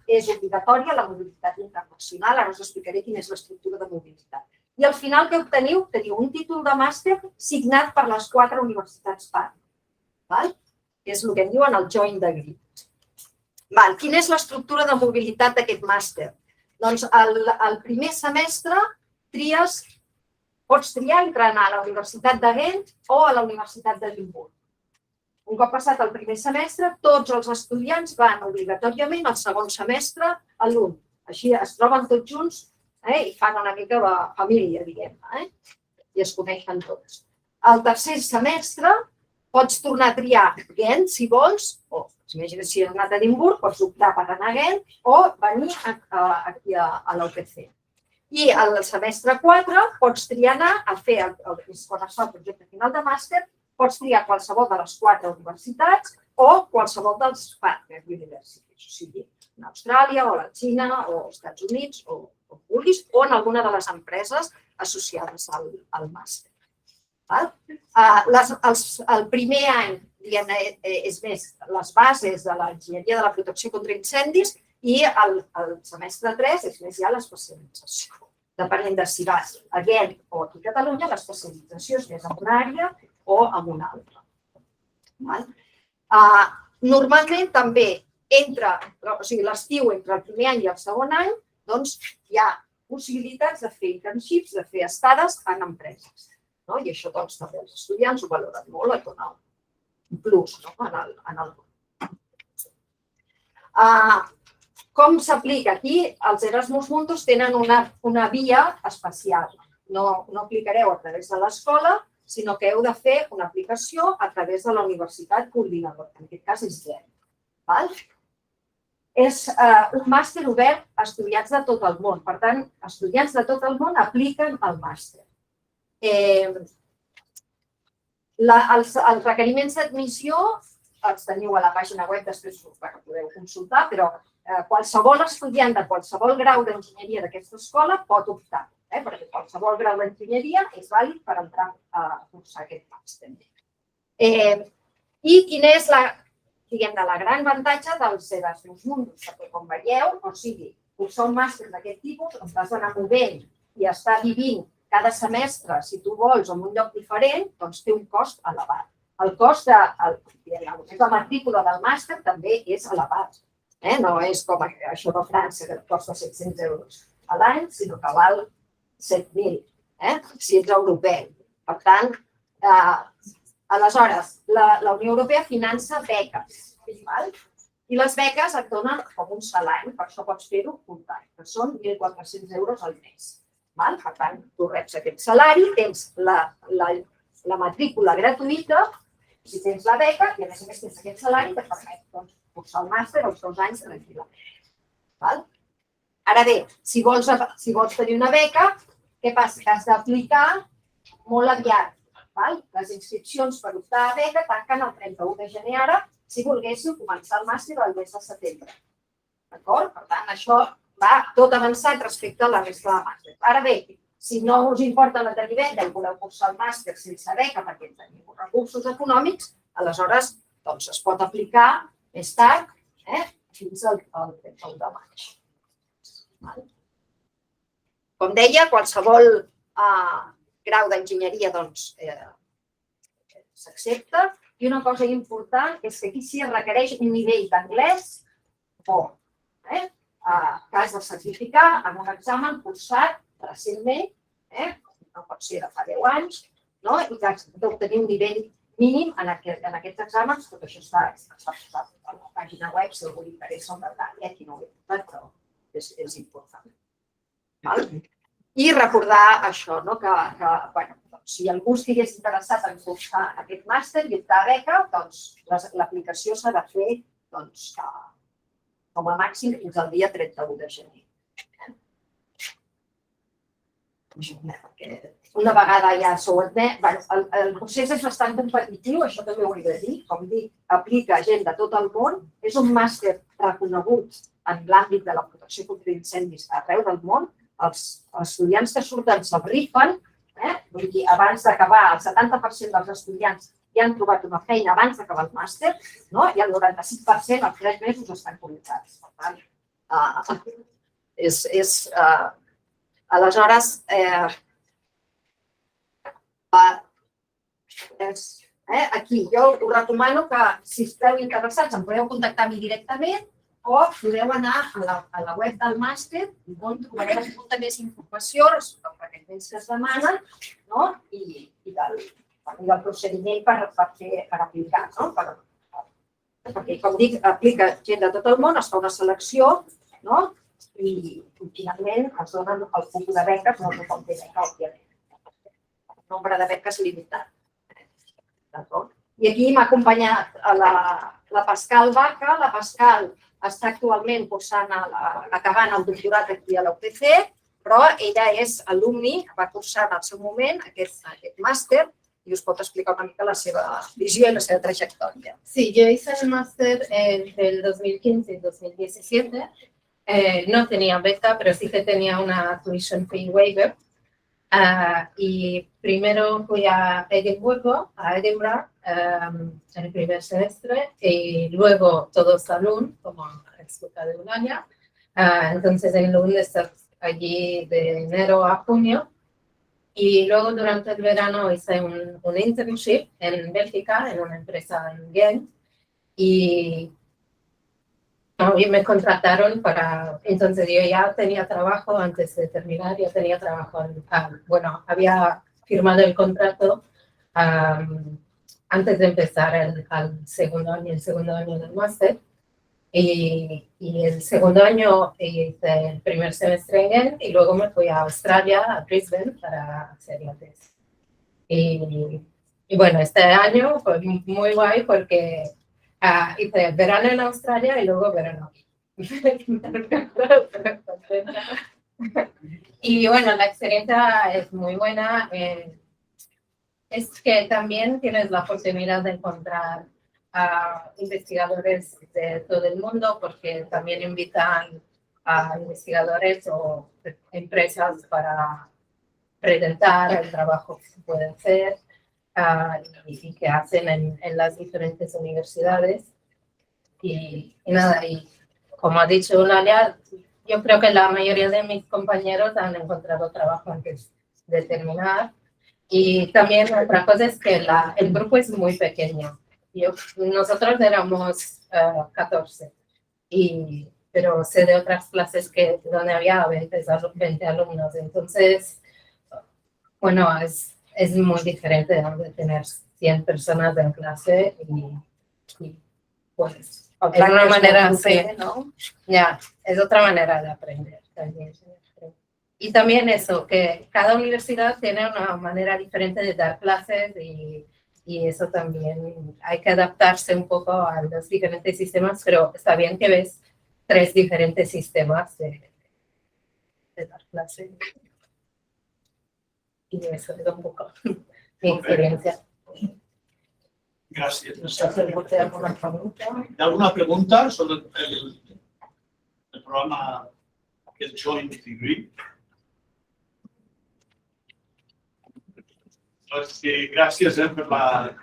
és obligatòria la mobilitat internacional, ara us explicaré quina és l'estructura de mobilitat. I al final què obteniu? Teniu un títol de màster signat per les 4 universitats partner. És el que en diuen el joint degree. Quina és l'estructura de mobilitat d'aquest màster? Doncs el primer semestre pots triar entre anar a la Universitat de Ghent o a la Universitat d'Edimburg. Un cop passat el primer semestre, tots els estudiants van obligatòriament al segon semestre a l'UN. Així es troben tots junts i fan una mica la família, diguem-ne, i es coneixen tots. Al tercer semestre pots tornar a triar Ghent, si vols, o imagina't si has anat a Edimburg, pots optar per anar a Ghent o venir aquí a l'UPC. I al semestre 4 pots triar anar a fer, quan es fa el projecte final de màster, pots triar qualsevol de les 4 universitats o qualsevol dels partner universities, o sigui, en Austràlia o la Xina o als Estats Units o vulguis, o en alguna de les empreses associades al màster. El primer any és més les bases de l'enginyeria de la protecció contra incendis i el semestre 3 és més ja l'especialització. Depenent de si vas a Ghent o aquí a Catalunya, l'especialització és més en una àrea o en una altra. Normalment també l'estiu entre el primer any i el segon any hi ha possibilitats de fer internships, de fer estades en empreses. I això també els estudiants ho valoren molt, et dona un plus en el grup. Com s'aplica? Aquí els Erasmus Mundus tenen una via especial. No aplicareu a través de l'escola, sinó que heu de fer una aplicació a través de la universitat coordinadora, que en aquest cas és Ghent. És un màster obert a estudiants de tot el món. Per tant, estudiants de tot el món apliquen el màster. Els requeriments d'admissió els teniu a la pàgina web, després podeu consultar, però qualsevol estudiant de qualsevol grau d'enginyeria d'aquesta escola pot optar, perquè qualsevol grau d'enginyeria és vàlid per entrar a cursar aquest màster. I quina és la gran avantatge dels Erasmus Mundus? Perquè, com veieu, cursar un màster d'aquest tipus, on t'has d'anar movent i estar vivint cada semestre, si tu vols, en un lloc diferent, doncs té un cost elevat. El cost de la matrícula del màster també és elevat. No és com això de França, que costa 700 euros a l'any, sinó que val 7.000, si ets europeu. Per tant, aleshores, la Unió Europea finança beques, i les beques et donen com un salari, per això pots fer-ho full-time, que són 1.400 euros al mes. Per tant, tu reps aquest salari, tens la matrícula gratuïta, si tens la beca, i a més tens aquest salari que et permet cursar el màster els 2 anys tranquil·lament. Ara bé, si vols tenir una beca, què passa? Que has d'aplicar molt aviat. Les inscripcions per optar a beca tanquen el 31 de gener ara, si volguéssiu començar el màster el mes de setembre. D'acord? Per tant, això va tot avançat respecte a la resta de màster. Ara bé, si no us importa la derivenda i voleu cursar el màster sense beca perquè teniu recursos econòmics, aleshores es pot aplicar més tard, fins al 31 de maig. Com deia, qualsevol grau d'enginyeria s'accepta. I una cosa important és que aquí sí es requereix un nivell d'anglès bo, que has de certificar en un examen cursat recentment, no pot ser de fa 10 anys, i que has d'obtenir un nivell mínim en aquests exàmens. Tot això està a la pàgina web, si algú li interessa un detall, aquí no ho he posat, però és important. I recordar això, que si algú estigués interessat en cursar aquest màster i optar a beca, doncs l'aplicació s'ha de fer com a màxim fins al dia 31 de gener. una vegada ja sou admet, el procés és bastant competitiu, això també ho he de dir, com dic, aplica gent de tot el món, és un màster reconegut en l'àmbit de la protecció contra incendis arreu del món, els estudiants que surten se'l rifen, vull dir, abans d'acabar, el 70% dels estudiants ja han trobat una feina abans d'acabar el màster, i el 95% als 3 mesos estan col·locats. Per tant, aleshores, aquí jo us recomano que, si esteu interessats, em podeu contactar a mi directament o podeu anar a la web del màster on trobareu molta més informació respecte als requeriments que es demanen i del procediment per aplicar. Perquè, com dic, aplica gent de tot el món, es fa una selecció i finalment es donen el tipus de beques, no tothom té beca, òbviament. El nombre de beques limitat. I aquí m'ha acompanyat la Pascal Baca. La Pascal està actualment acabant el doctorat aquí a la UPC, però ella és alumni, va cursar en el seu moment aquest màster y os puedo explicar una mica la seva visió y la seva trayectoria. Sí, yo hice el máster entre el 2015 y 2017. No tenía beca, pero sí que tenía una tuition fee waiver. Y primero fui a Edimburgo, en el primer semestre, y luego todo Salón, como explica de Eulalia. Entonces en Lund estuve allí de enero a junio. Y luego durante el verano hice un internship en Bélgica, en una empresa en Ghent, y me contrataron para... Entonces yo ya tenía trabajo antes de terminar, ya tenía trabajo, había firmado el contrato antes de empezar el segundo año del máster. Y el segundo año hice el primer semestre en Ghent y luego me fui a Australia, a Brisbane, para hacer la tesis. Y bueno, este año fue muy guay porque hice verano en Australia y luego verano aquí. Y bueno, la experiencia es muy buena. Es que también tienes la oportunidad de encontrar a investigadores de todo el mundo, porque también invitan a investigadores o empresas para presentar el trabajo que se puede hacer y que hacen en las diferentes universidades. Y nada, y como ha dicho Eulalia, yo creo que la mayoría de mis compañeros han encontrado trabajo antes de terminar. Y también otra cosa es que el grupo es muy pequeño. Nosotros éramos 14, pero sé de otras clases donde había 20 alumnos. Entonces, bueno, es muy diferente de tener 100 personas en clase y pues es una manera, sí, ¿no? Ya, es otra manera de aprender también. Y también eso, que cada universidad tiene una manera diferente de dar clases y eso también hay que adaptarse un poco a los diferentes sistemas, pero está bien que ves 3 diferentes sistemas de dar clases. Y eso es un poco mi experiencia. Gracias. No sé si usted alguna pregunta. ¿Alguna pregunta sobre el programa que es Joint Degree? Pues gracias por la...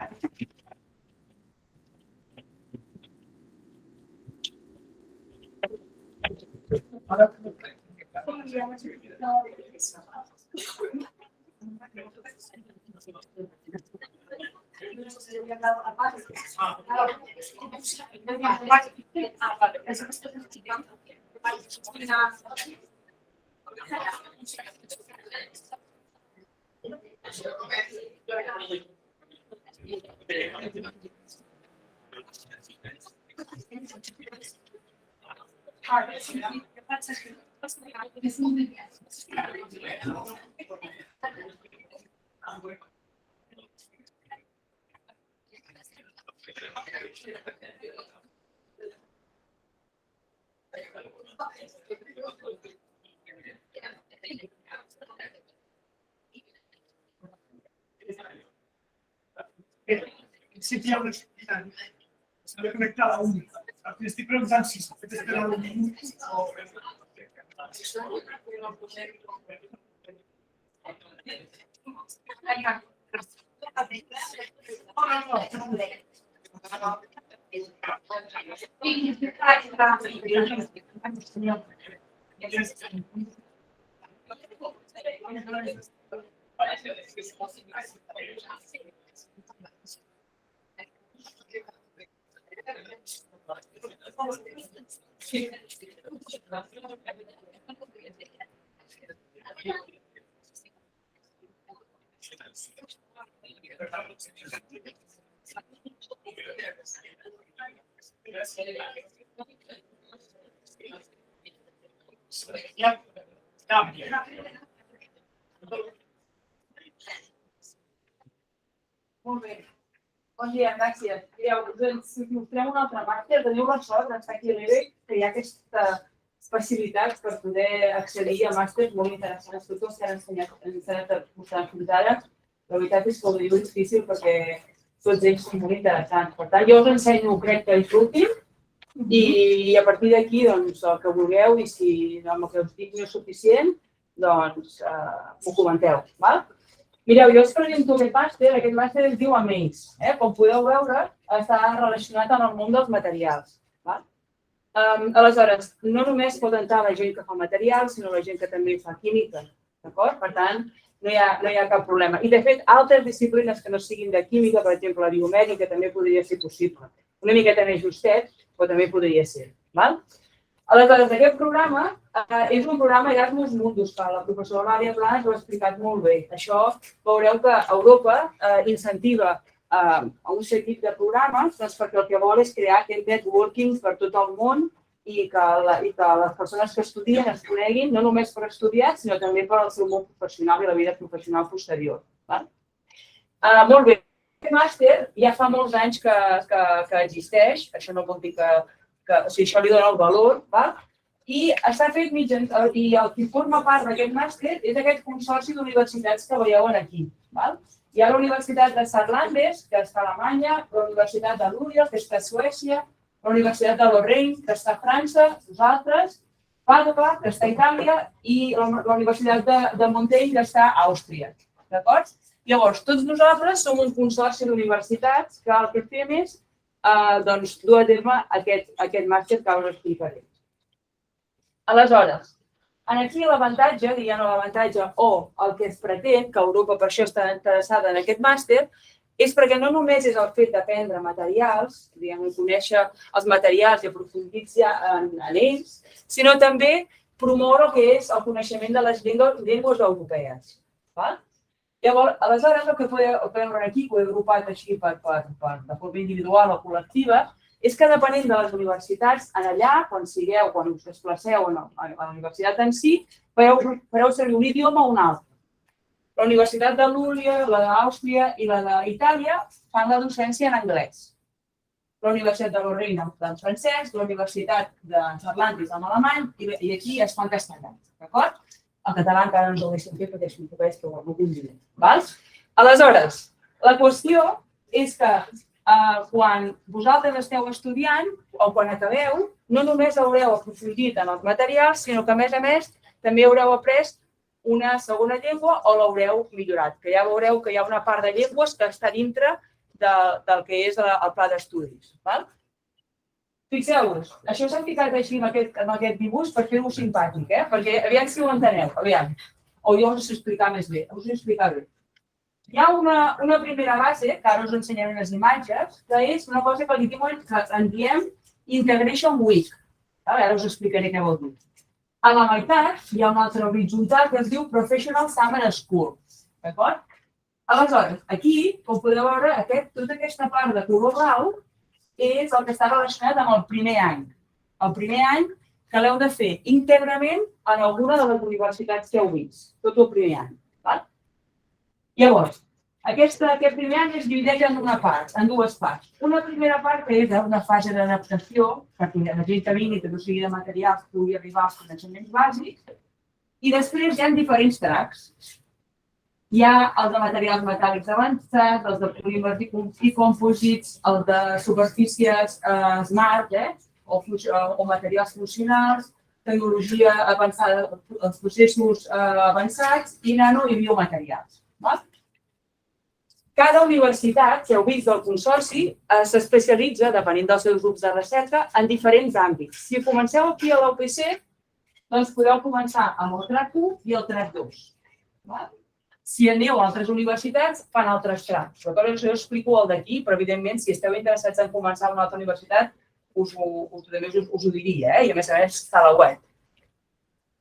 sí que hi ha una activitat. S'ha de connectar a un. Estic preguntant si s'ha fet esperar un minut o... Molt bé. Bon dia, gràcies. Mireu, doncs us mostrem un altre màster. Teniu la sort d'estar aquí a l'EBEC, que hi ha aquestes facilitats per poder accedir a màsters molt interessants. Tots els que han ensenyat fins ara, la veritat és que ho diu difícil perquè tots ells són molt interessants. Per tant, jo us ensenyo, crec que és l'últim, i a partir d'aquí, doncs, el que vulgueu, i si amb el que us dic no és suficient, doncs m'ho comenteu, d'acord? Mireu, jo us presento aquest màster es diu AMAZE. Com podeu veure, està relacionat amb el món dels materials. Aleshores, no només pot entrar la gent que fa materials, sinó la gent que també fa química, d'acord? Per tant, no hi ha cap problema. I, de fet, altres disciplines que no siguin de química, per exemple, la biomèdica, també podria ser possible. Una miqueta més justet, però també podria ser. Aleshores, aquest programa és un programa Erasmus Mundus, que la professora Làlia Planas ho ha explicat molt bé. Això veureu que Europa incentiva un seguit de programes perquè el que vol és crear aquest networking per tot el món i que les persones que estudien es coneguin no només per estudiar, sinó també per al seu món professional i la vida professional posterior. Molt bé. Aquest màster ja fa molts anys que existeix, això no vol dir que això li dona el valor, i està fet i el que forma part d'aquest màster és aquest consorci d'universitats que veieu aquí. Hi ha la Universitat de Saarlandes, que està a Alemanya, la Universitat de Lübeck, que està a Suècia, la Universitat de Lorraine, que està a França, nosaltres, Padova, que està a Itàlia, i la Universitat de Montaigne, que està a Àustria. D'acord? Llavors, tots nosaltres som un consorci d'universitats que el que fem és dur a terme aquest màster que us explicaré. Aleshores, aquí l'avantatge, diguem l'avantatge o el que es pretén, que Europa per això està interessada en aquest màster, és perquè no només és el fet d'aprendre materials, diguem, conèixer els materials i aprofundir-se en ells, sinó també promoure el que és el coneixement de les llengües europees. Llavors, aleshores, el que podeu veure aquí, que ho he agrupat així de forma individual o col·lectiva, és que depenent de les universitats, allà, quan us desplaceu a la universitat en si, fareu servir un idioma o un altre. La Universitat de Lübeck, la d'Àustria i la d'Itàlia fan la docència en anglès. La Universitat de Lorraine en francès, la Universitat de Saarlandes en alemany i aquí es fa en castellà. D'acord? El català encara no ens ho deixem fer perquè és un poquet que ho convinem. Aleshores, la qüestió és que quan vosaltres esteu estudiant o quan acabeu, no només haureu aprofundit en els materials, sinó que, a més, també haureu après una segona llengua o l'haureu millorat, que ja veureu que hi ha una part de llengües que està dintre del que és el pla d'estudis. Fixeu-vos, això s'ha ficat així en aquest dibuix per fer-ho simpàtic, perquè aviam si ho enteneu, aviam. O jo us ho explicar més bé, us ho explicar bé. Hi ha una primera base, que ara us ensenyaré les imatges, que és una cosa que en diem Integration Week. Ara us explicaré què vol dir. A la meitat hi ha una altra horitzontal que es diu Professional Summer School. D'acord? Aleshores, aquí, com podeu veure, tota aquesta part de color blau és el que està relacionat amb el primer any. El primer any que l'heu de fer íntegrament en alguna de les universitats que heu vist. Tot el primer any. Llavors, aquest primer any es divideix en dues parts. Una primera part que és una fase d'adaptació, perquè la gent que vingui, que no sigui de materials, pugui arribar als coneixements bàsics, i després hi ha diferents tracks. Hi ha els de materials metàl·lics avançats, els de polímers i compòsits, els de superfícies smart, o materials funcionals, tecnologia avançada, els processos avançats i nano i biomaterials. Cada universitat, que heu vist del consorci, s'especialitza, depenent dels seus grups de recerca, en diferents àmbits. Si comenceu aquí a l'UPC, doncs podeu començar amb el track 1 i el track 2. Si aneu a altres universitats, fan altres tracks. Jo explico el d'aquí, però evidentment, si esteu interessats en començar a una altra universitat, us ho diria, i a més està a la web.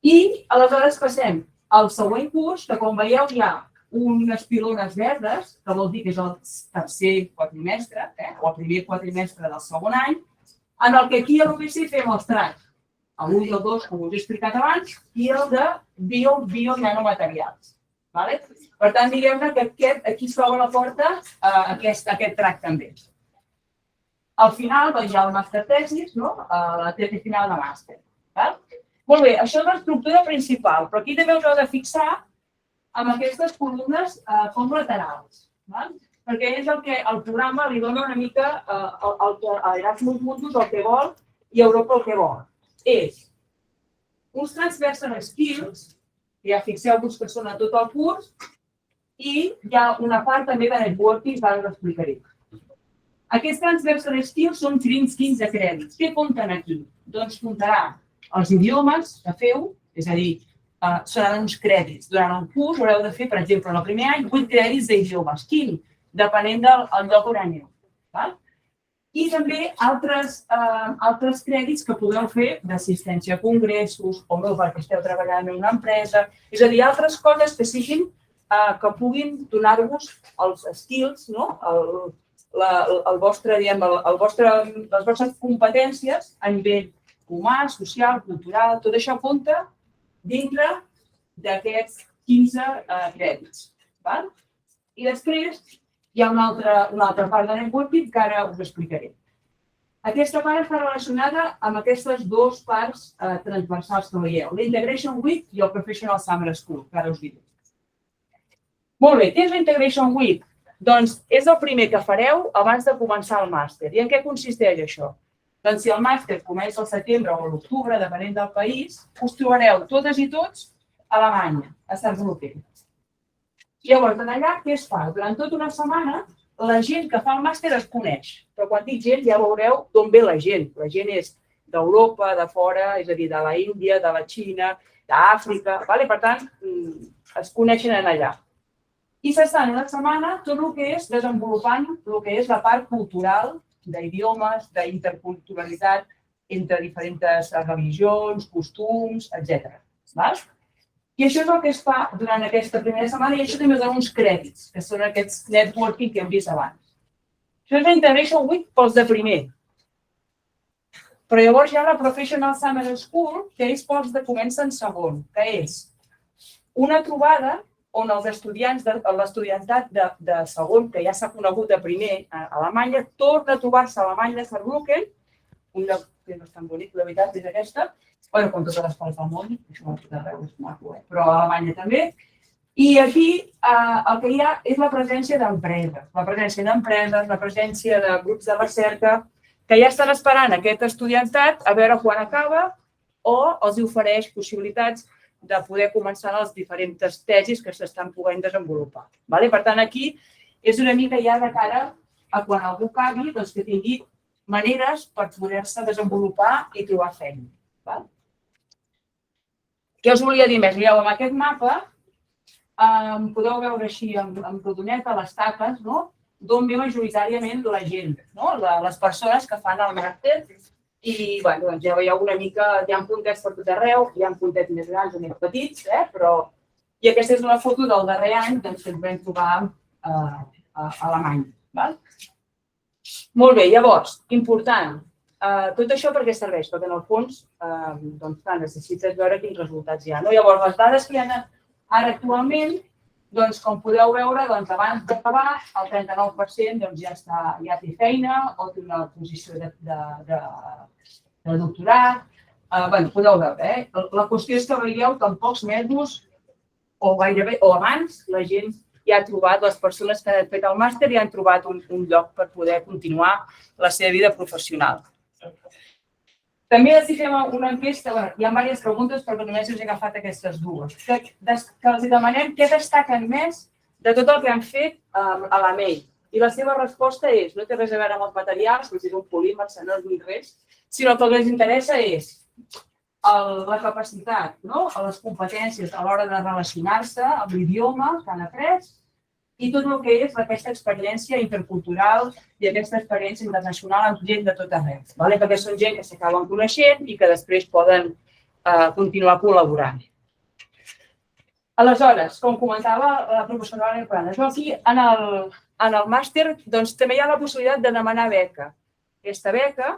I aleshores passem al següent curs, que com veieu hi ha unes pilones verdes, que vol dir que és el tercer quatrimestre, o el primer quatrimestre del segon any, en el que aquí a l'UPC fem els tracks, el 1 i el 2, com us he explicat abans, i el de bio-nanomaterials. Per tant, diguem-ne que aquí es troba a la porta aquest track també. Al final, hi ha el màster tesis, la tesi final de màster. Molt bé, això és l'estructura principal, però aquí també us heu de fixar amb aquestes columnes com laterals, perquè és el que el programa li dona una mica a Erasmus Mundus el que vol i a Europa el que vol. És uns transversal skills, que ja fixeu-vos que són a tot el curs, i hi ha una part també de networking, que ara us explicaré. Aquests transversal skills són 15 crèdits. Què compten aquí? Doncs comptarà els idiomes que feu, és a dir, seran uns crèdits. Durant el curs haureu de fer, per exemple, en el primer any, 8 crèdits d'idiomes. Quin? Depenent del lloc on aneu. I també altres crèdits que podeu fer d'assistència a congressos o perquè esteu treballant en una empresa. És a dir, altres coses que puguin donar-vos els skills, les vostres competències a nivell humà, social, cultural, tot això compta dintre d'aquests 15 crèdits. I després hi ha una altra part de networking que ara us explicaré. Aquesta part està relacionada amb aquestes dues parts transversals que veieu, l'Integration Week i el Professional Summer School, que ara us diré. Molt bé, què és l'Integration Week? Doncs és el primer que fareu abans de començar el màster. I en què consisteix això? Doncs si el màster comença al setembre o a l'octubre, depenent del país, us trobareu totes i tots a Alemanya, a Saarbrücken. Llavors, allà, què es fa? Durant tota una setmana, la gent que fa el màster es coneix. Però quan dic gent, ja veureu d'on ve la gent. La gent és d'Europa, de fora, és a dir, de la Índia, de la Xina, d'Àfrica. Per tant, es coneixen allà. I s'estan una setmana tot el que és desenvolupant el que és la part cultural d'idiomes, d'interculturalitat entre diferents religions, costums, etc. I això és el que es fa durant aquesta primera setmana i això també dona uns crèdits, que són aquests networking que hem vist abans. Això és l'Integration Week pels de primer. Però llavors hi ha la Professional Summer School, que és pels que comencen segon, que és una trobada on els estudiants de l'estudiantat de segon, que ja s'ha conegut de primer a Alemanya, torna a trobar-se a Alemanya de Saarbrücken, un lloc que no és tan bonic, la veritat, és aquesta, com totes les parts del món, això no és tot arreu, és maco, però a Alemanya també. I aquí el que hi ha és la presència d'empreses, la presència de grups de recerca, que ja estan esperant aquest estudiantat a veure quan acaba o els ofereix possibilitats de poder començar les diferents tesis que s'estan podent desenvolupar. Per tant, aquí és una mica ja de cara a quan algú acabi que tingui maneres per poder-se desenvolupar i trobar feina. Què us volia dir més? Mireu, amb aquest mapa podeu veure així amb rodoneta les taques d'on ve majoritàriament la gent, les persones que fan el màster. I ja veieu una mica, hi ha puntets per tot arreu, hi ha puntets més grans o més petits, però... I aquesta és una foto del darrer any que ens vam trobar a Alemanya. Molt bé, llavors, important. Tot això per què serveix? Perquè en el fons necessites veure quins resultats hi ha. Llavors, les dades que hi ha ara actualment, com podeu veure, abans d'acabar, el 39% ja té feina o té una posició de doctorat. Podeu veure, la qüestió és que veieu que en pocs mesos o gairebé, o abans, la gent ja ha trobat, les persones que han fet el màster ja han trobat un lloc per poder continuar la seva vida professional. També els fem una enquesta, hi ha diverses preguntes, però només us he agafat aquestes dues, que els demanem què destaquen més de tot el que han fet a la MEI. I la seva resposta és, no té res a veure amb els materials, no és un polímer, no és ni res, sinó que el que els interessa és la capacitat, les competències a l'hora de relacionar-se, amb l'idioma que han après i tot el que és aquesta experiència intercultural i aquesta experiència internacional amb gent de tot arreu, perquè són gent que s'acaben coneixent i que després poden continuar col·laborant. Aleshores, com comentava la professora Ana Plana, aquí en el màster també hi ha la possibilitat de demanar beca. Aquesta beca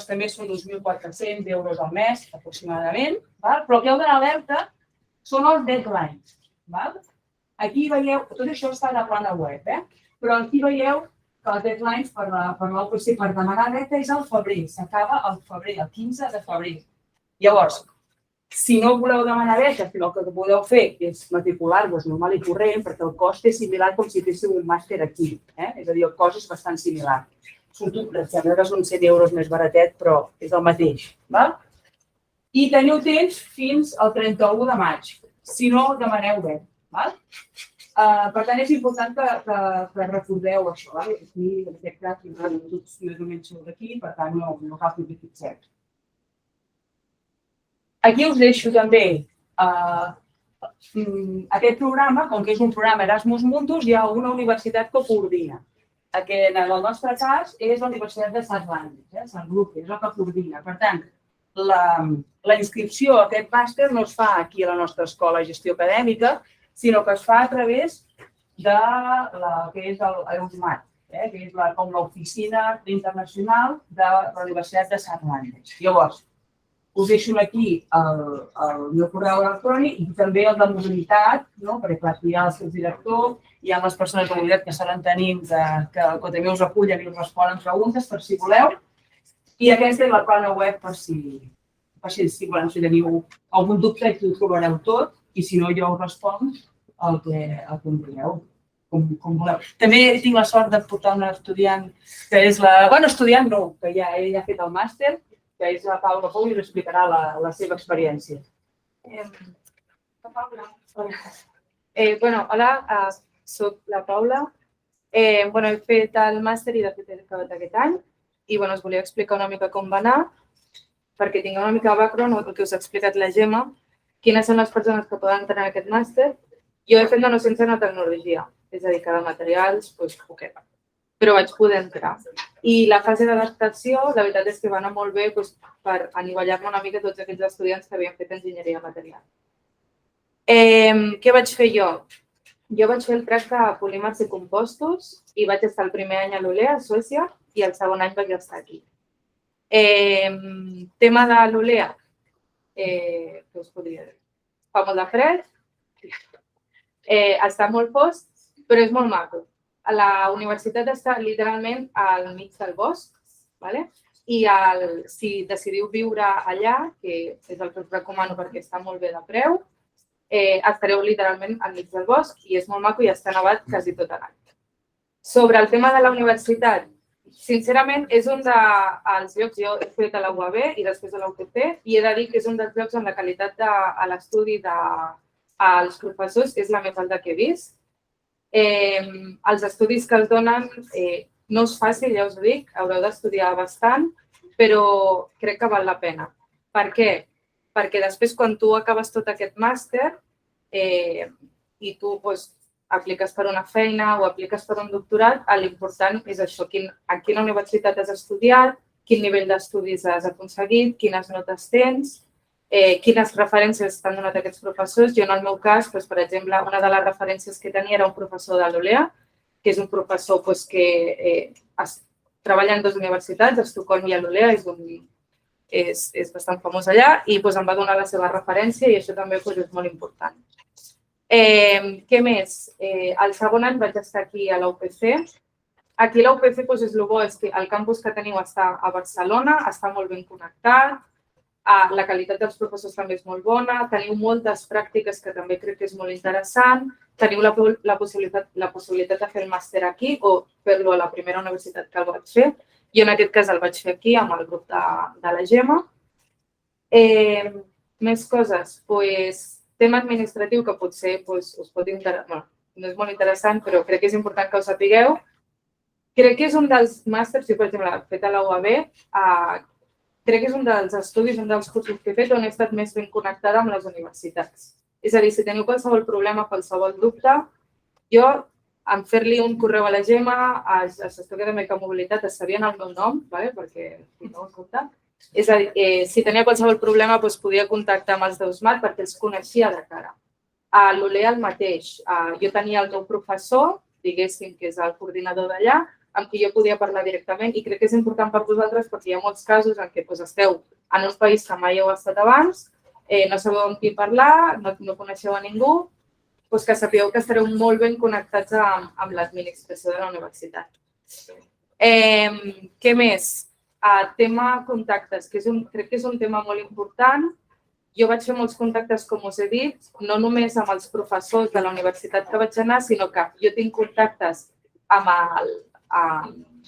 també són 2.400 euros al mes, aproximadament, però el que heu d'anar alerta són els deadlines. Aquí veieu, tot això està a la plana web, però aquí veieu que els deadlines per l'OPC per demanar beca és al febrer, s'acaba al febrer, el 15 de febrer. Llavors, si no voleu demanar beca, sinó que el que podeu fer és matricular-vos normal i corrent, perquè el cost és similar com si féssiu un màster aquí, és a dir, el cost és bastant similar. Sembla que són 100 euros més baratet, però és el mateix. I teniu temps fins al 31 de maig. Si no, demaneu bé. Per tant, és important que recordeu això. Aquí, en aquest cas, tots més o menys sou d'aquí, per tant, no cal que us fixeu. Aquí us deixo també aquest programa, com que és un programa Erasmus Mundus, hi ha una universitat que ho coordina. Que en el nostre cas és la Universitat de Sant Landes, Sant Luque, és el que coordina. Per tant, la inscripció a aquest màster no es fa aquí a la nostra escola de gestió acadèmica, sinó que es fa a través de que és l'EUSMAT, que és com l'oficina internacional de la Universitat de Sant Landes. Llavors, us deixo aquí el meu correu electrònic i també el de mobilitat, perquè clar, hi ha els seus directors, hi ha les persones de mobilitat que saben tenir, que també us acullen i us responen preguntes per si voleu. I aquesta és la plana web per si teniu algun dubte, aquí ho trobareu tot, i si no jo us responc el que vulgueu, com voleu. També tinc la sort de portar una estudiant que és estudiant no, que ja ha fet el màster, que és la Paula Pou i us explicarà la seva experiència. Hola, soc la Paula. He fet el màster i de fet he acabat aquest any i us volia explicar una mica com va anar perquè tinc una mica de background, el que us ha explicat la Gemma, quines són les persones que poden entrar en aquest màster. Jo he fet nanociència en tecnologia, és a dir, que de materials, poquet, però vaig poder entrar. I la fase d'adaptació, la veritat és que va anar molt bé per anivellar-me una mica tots aquells estudiants que havien fet enginyeria material. Què vaig fer jo? Jo vaig fer el track de polímers i compostos i vaig estar el primer any a l'ULEA, a Suècia, i el segon any vaig estar aquí. Tema de l'ULEA, què us podria dir? Fa molt de fred, està molt fosc, però és molt maco. La universitat està literalment al mig del bosc, i si decidiu viure allà, que és el que us recomano perquè està molt bé de preu, estareu literalment al mig del bosc i és molt maco i està nevat quasi tot l'any. Sobre el tema de la universitat, sincerament és un dels llocs, jo he fet a la UAB i després a la UTC, i he de dir que és un dels llocs on la qualitat de l'estudi dels professors és la més alta que he vist. Els estudis que es donen no és fàcil, ja us ho dic, haureu d'estudiar bastant, però crec que val la pena. Per què? Perquè després, quan tu acabes tot aquest màster i tu apliques per una feina o apliques per un doctorat, l'important és això, a quina universitat has estudiat, quin nivell d'estudis has aconseguit, quines notes tens, quines referències t'han donat aquests professors. Jo, en el meu cas, per exemple, una de les referències que tenia era un professor de l'ULEA, que és un professor que treballa en dues universitats, a Estocolm i a l'ULEA, és bastant famós allà, i em va donar la seva referència i això també és molt important. Què més? El segon any vaig estar aquí a la UPC. Aquí a la UPC és el bo, és que el campus que teniu està a Barcelona, està molt ben connectat, La qualitat dels professors també és molt bona, teniu moltes pràctiques que també crec que és molt interessant, teniu la possibilitat de fer el màster aquí o fer-lo a la primera universitat que el vaig fer. Jo en aquest cas el vaig fer aquí amb el grup de la Gemma. Més coses, tema administratiu que potser us pot interessar, no és molt interessant, però crec que és important que ho sapigueu. Crec que és un dels màsters, jo per exemple l'he fet a la UAB, crec que és un dels estudis, un dels cursos que he fet on he estat més ben connectada amb les universitats. És a dir, si teniu qualsevol problema, qualsevol dubte, jo, en fer-li un correu a la Gemma, a Gestió Acadèmica Mobilitat, es sabien el meu nom, perquè no ho compte. És a dir, si tenia qualsevol problema, podia contactar amb els d'Eusmat perquè els coneixia de cara. A l'Olea el mateix. Jo tenia el meu professor, diguéssim, que és el coordinador d'allà, amb qui jo podia parlar directament i crec que és important per vosaltres perquè hi ha molts casos en què esteu en un país que mai heu estat abans, no sabeu amb qui parlar, no coneixeu a ningú, que sapigueu que estareu molt ben connectats amb l'administració de la universitat. Què més? Tema contactes, que crec que és un tema molt important. Jo vaig fer molts contactes, com us he dit, no només amb els professors de la universitat que vaig anar, sinó que jo tinc contactes amb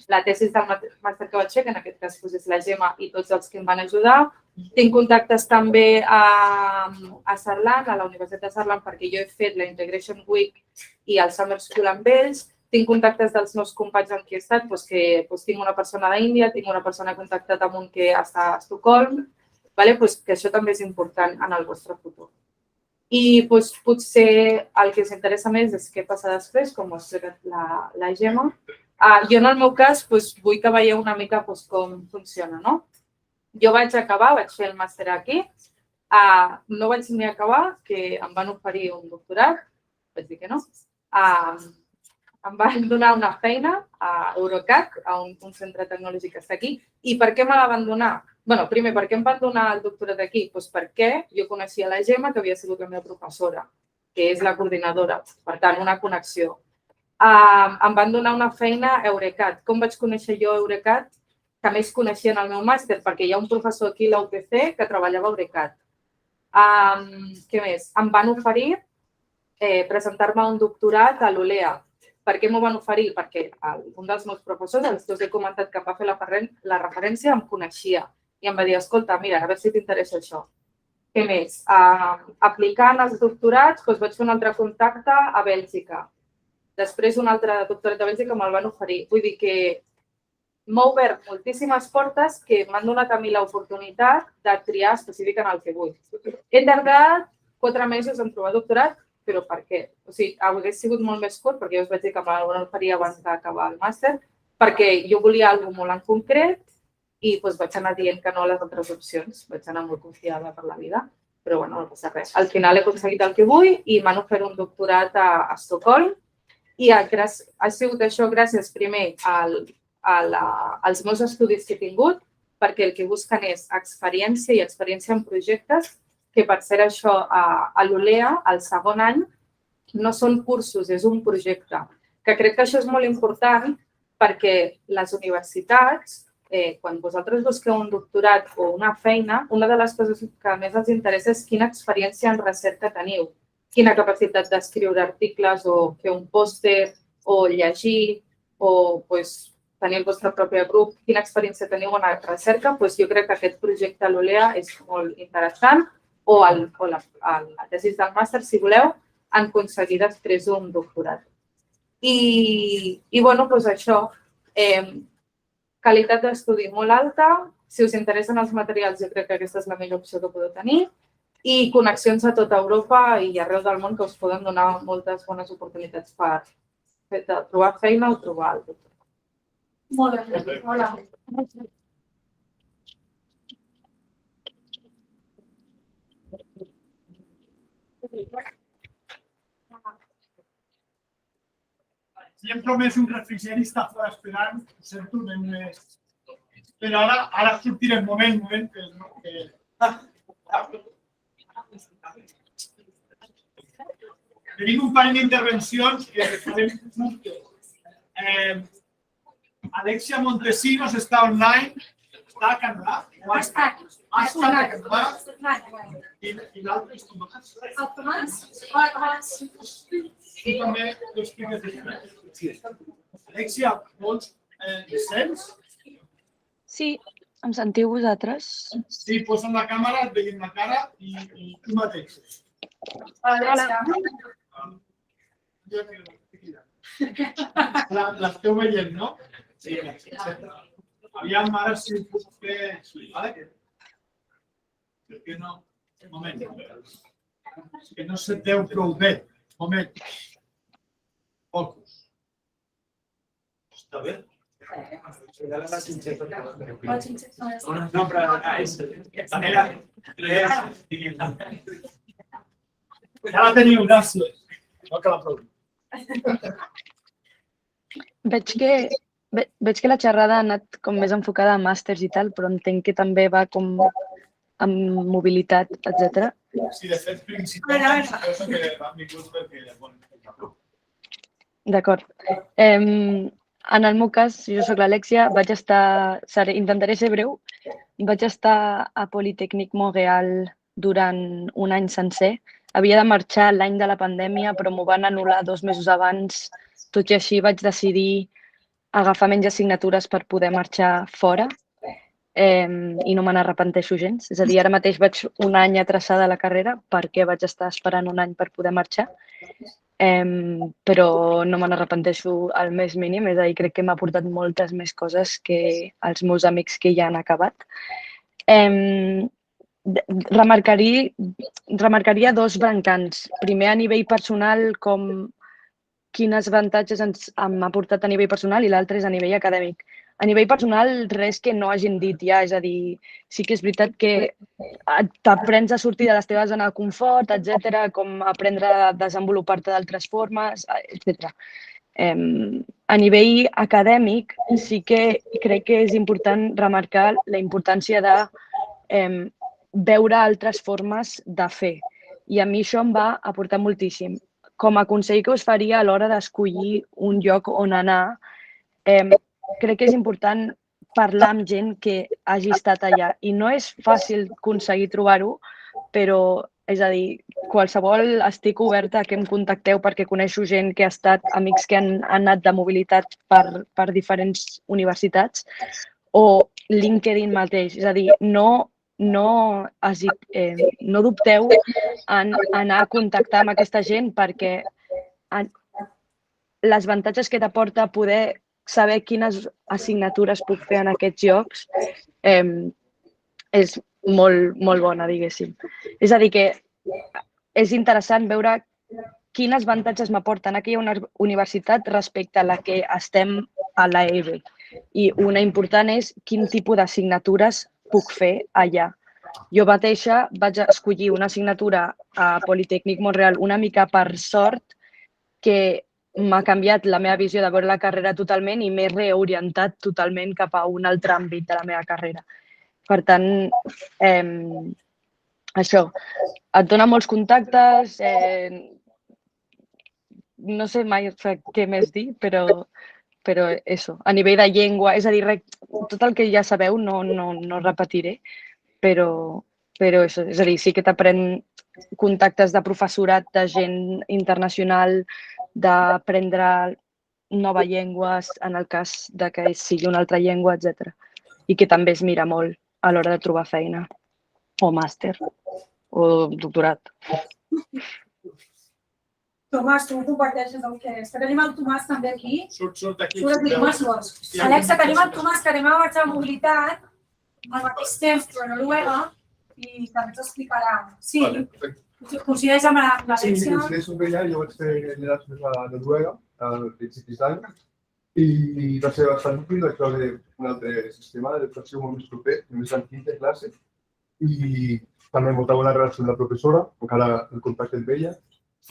la tesi del màster que vaig fer, que en aquest cas és la Gemma i tots els que em van ajudar. Tinc contactes també a Sarlan, a la Universitat de Sarlan, perquè jo he fet la Integration Week i el Summer School amb ells. Tinc contactes dels meus companys amb qui he estat, que tinc una persona d'Índia, tinc una persona contactat amb un que està a Estocolm, que això també és important en el vostre futur. I potser el que us interessa més és què passa després, com ho ha explicat la Gemma. Jo, en el meu cas, vull que veieu una mica com funciona. Jo vaig acabar, vaig fer el màster aquí. No vaig ni acabar, que em van oferir un doctorat. Vaig dir que no. Em van donar una feina a Eurocat, a un centre tecnològic que està aquí. I per què me la van donar? Primer, per què em van donar el doctorat aquí? Perquè jo coneixia la Gemma, que havia sigut la meva professora, que és la coordinadora. Per tant, una connexió. Em van donar una feina a Eurecat. Com vaig conèixer jo Eurecat? Que més coneixia en el meu màster, perquè hi ha un professor aquí a la UPC que treballava a Eurecat. Què més? Em van oferir presentar-me un doctorat a l'Olea. Per què m'ho van oferir? Perquè un dels meus professors, els dos he comentat que em va fer la referència, em coneixia i em va dir, escolta, mira, a veure si t'interessa això. Què més? Aplicant els doctorats, vaig fer un altre contacte a Bèlgica. Després, un altre doctorat a Bèlgica me'l van oferir. Vull dir que m'ha obert moltíssimes portes que m'han donat a mi l'oportunitat de triar específic en el que vull. He tardat 4 mesos en trobar doctorat, però per què? O sigui, hauria sigut molt més curt, perquè jo us vaig dir que me'l faria abans d'acabar el màster, perquè jo volia alguna cosa molt en concret i vaig anar dient que no a les altres opcions. Vaig anar molt confiada per la vida, però no passa res. Al final he aconseguit el que vull i m'han ofert un doctorat a Estocolm i ha sigut això gràcies primer als meus estudis que he tingut, perquè el que busquen és experiència i experiència en projectes, que per ser això a l'Olea, al segon any, no són cursos, és un projecte. Que crec que això és molt important perquè les universitats, quan vosaltres busqueu un doctorat o una feina, una de les coses que més els interessa és quina experiència en recerca teniu, quina capacitat d'escriure articles o fer un pòster o llegir o tenir el vostre propi grup, quina experiència teniu en la recerca. Jo crec que aquest projecte a l'Olea és molt interessant o la tesi del màster, si voleu, en aconseguir després un doctorat. I això, qualitat d'estudi molt alta. Si us interessen els materials, jo crec que aquesta és la millor opció que podeu tenir. I connexions a tota Europa i arreu del món que us poden donar moltes bones oportunitats per trobar feina o trobar el doctorat. Molt bé. Hola. Si hem promès un refrigeri, està fora esperant, ho sento, anem més. Però ara sortirem, moment. Tenim un parell d'intervencions que farem juntes. Alexia Montesinos està online. Està a Canadà? Ha estat Ha estat a Canadà? bueno. I l'altre és Tomàs? El Tomàs. Tu també t'ho expliques després. Alexia, vols descens? Sí, em sentiu vosaltres? Sí, posa'm la càmera, et veiem la cara i tu mateix. L'esteu veient, no? Sí. Aviam, ara si ho puc fer... Vale? Perquè no... Un moment. És que no se't veu prou bé. Un moment. Focus. Està bé? No, però ja la teniu, gràcies. No que la provi. Veig que la xerrada ha anat com més enfocada a màsters i tal, però entenc que també va com amb mobilitat, etc. Sí, de fet, principalment, suposo que han vingut perquè... D'acord. En el meu cas, jo soc l'Alexia, intentaré ser breu, vaig estar a Politècnic Montreal durant un any sencer. Havia de marxar l'any de la pandèmia, però m'ho van anul·lar 2 mesos abans. Tot i així vaig decidir agafar menys assignatures per poder marxar fora i no me n'arrepenteixo gens. És a dir, ara mateix vaig un any atrasada a la carrera perquè vaig estar esperant un any per poder marxar. Però no me n'arrepenteixo al més mínim, és a dir, crec que m'ha portat moltes més coses que els meus amics que ja han acabat. Remarcaria 2 brancants. Primer, a nivell personal, com quins avantatges m'ha portat a nivell personal, i l'altre és a nivell acadèmic. A nivell personal, res que no hagin dit ja, és a dir, sí que és veritat que t'aprens a sortir de les teves zones de confort, etc., com aprendre a desenvolupar-te d'altres formes, etc. A nivell acadèmic, sí que crec que és important remarcar la importància de veure altres formes de fer. I a mi això em va aportar moltíssim. Com a consell que us faria a l'hora d'escollir un lloc on anar, crec que és important parlar amb gent que hagi estat allà. I no és fàcil aconseguir trobar-ho, però, és a dir, qualsevol estic oberta a que em contacteu perquè coneixo gent que ha estat, amics que han anat de mobilitat per diferents universitats, o LinkedIn mateix. És a dir, no dubteu en anar a contactar amb aquesta gent perquè les avantatges que t'aporta poder saber quines assignatures puc fer en aquests llocs és molt bona, diguéssim. És a dir, que és interessant veure quines avantatges m'aporten aquella universitat respecte a la que estem a l'EB. I una important és quin tipus d'assignatures puc fer allà. Jo mateixa vaig escollir una assignatura a Politècnic Montreal una mica per sort, que m'ha canviat la meva visió de veure la carrera totalment i m'he reorientat totalment cap a un altre àmbit de la meva carrera. Per tant, això, et dona molts contactes, no sé mai què més dir, però això, a nivell de llengua, és a dir, tot el que ja sabeu no repetiré, però això, és a dir, sí que t'aprèn contactes de professorat, de gent internacional, d'aprendre noves llengües, en el cas de que sigui una altra llengua, etc. I que també es mira molt a l'hora de trobar feina, o màster, o doctorat. Tomàs, tu comparteixes el que és. Tenim el Tomàs també aquí. Surt aquí. Tomàs, Alexa, tenim el Tomàs que anem a marxar a mobilitat al mateix temps, però a Noruega, i també ens explicarà. Sí, coincideix amb l'Alexia. Sí, coincideix amb ella. Jo vaig fer l'Erasmus a Noruega a principis d'any i va ser bastant útil. Vaig veure un altre sistema d'educació molt més proper, només en quinta classe, i també em molta bona relació amb la professora, encara el contacte amb ella,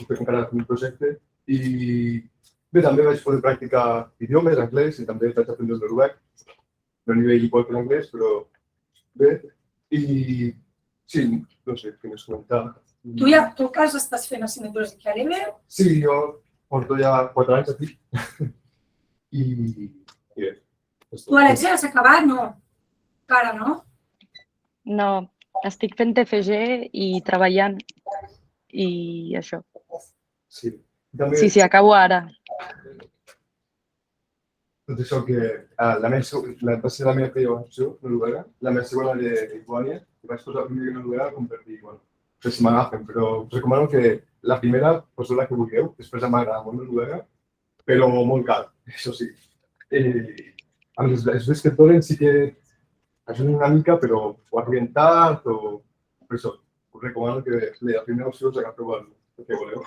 encara un projecte, i bé, també vaig poder practicar idiomes, anglès, i també vaig aprendre el noruec, no a nivell igual que l'anglès, però bé, i sí, no sé què més comentar. Tu que estàs fent assignatures aquí a l'EB? Sí, jo porto ja 4 anys aquí, i bé. Tu, Alexia, has acabat, no? Encara, no? No, estic fent TFG i treballant i això. Sí. També, Sí, acabo ara. tot això que va ser la meva primera opció, Noruega, la meva segona de Lituània, i vaig posar primer que Noruega com per dir, bueno, que si m'agafen, però us recomano que la primera poseu la que vulgueu, després m'agrada molt Noruega, però molt car, això sí. A més, els ves que et donen sí que ajuden una mica, però o orientat o... Per això, us recomano que la primera opció us agafeu el que voleu.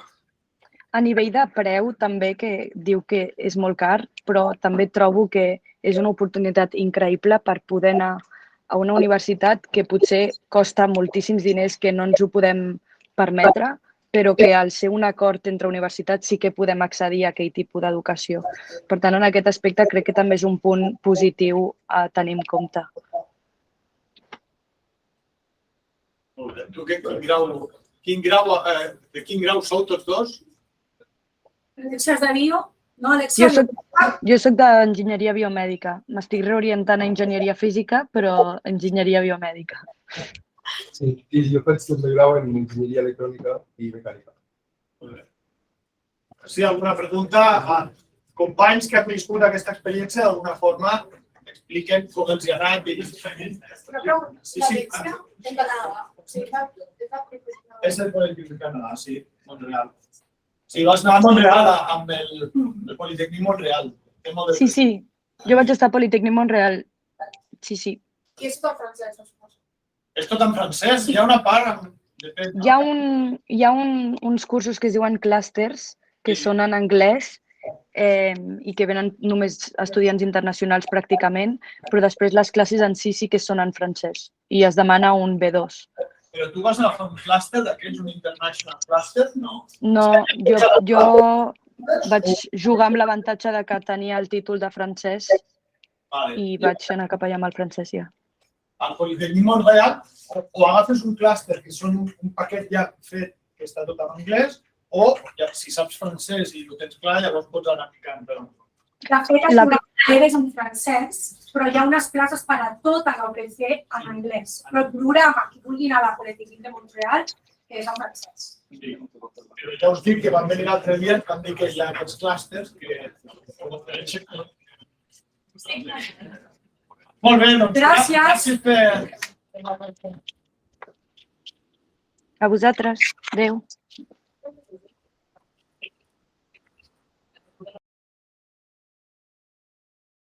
A nivell de preu, també, que diu que és molt car, però també trobo que és una oportunitat increïble per poder anar a una universitat que potser costa moltíssims diners que no ens ho podem permetre, però que al ser un acord entre universitats sí que podem accedir a aquell tipus d'educació. Per tant, en aquest aspecte crec que també és un punt positiu a tenir en compte. Molt bé. Tu de quin grau sou tots dos? Eleccions de bio, no eleccions... Jo soc d'enginyeria biomèdica. M'estic reorientant a enginyeria física, però enginyeria biomèdica. Sí, i jo faig també grau en enginyeria electrònica i mecànica. Molt bé. Sí, alguna pregunta? Companys que han viscut aquesta experiència, d'alguna forma, expliquen com els ha anat. Una pregunta. L'elecció en Canadà. És el Col·lectiu de Canadà, sí, Montreal. Sí, vas anar a Montreal amb el Politècnic Montreal. Sí, jo vaig estar a Politècnic Montreal. Sí. I és tot francès, És tot en francès? Hi ha una part... Hi ha uns cursos que es diuen clústers, que són en anglès i que venen només estudiants internacionals pràcticament, però després les classes en sí que són en francès i es demana un B2. Però tu vas anar a fer un clúster d'aquests, un international clúster? No. No, jo vaig jugar amb l'avantatge de que tenia el títol de francès i vaig anar cap allà amb el francès ja. Al Politècnic Montreal o agafes un clúster que són un paquet ja fet que està tot en anglès o si saps francès i ho tens clar llavors pots anar picant. De fet, el programa és en francès, però hi ha unes classes per a tota la UPC en anglès. Però el programa que vulgui anar a la Politècnic de Montreal és en francès. Sí. Però ja us dic que vam venir l'altre dia, vam dir que hi ha aquests clústers que... Molt bé, doncs gràcies per... A vosaltres. Adéu.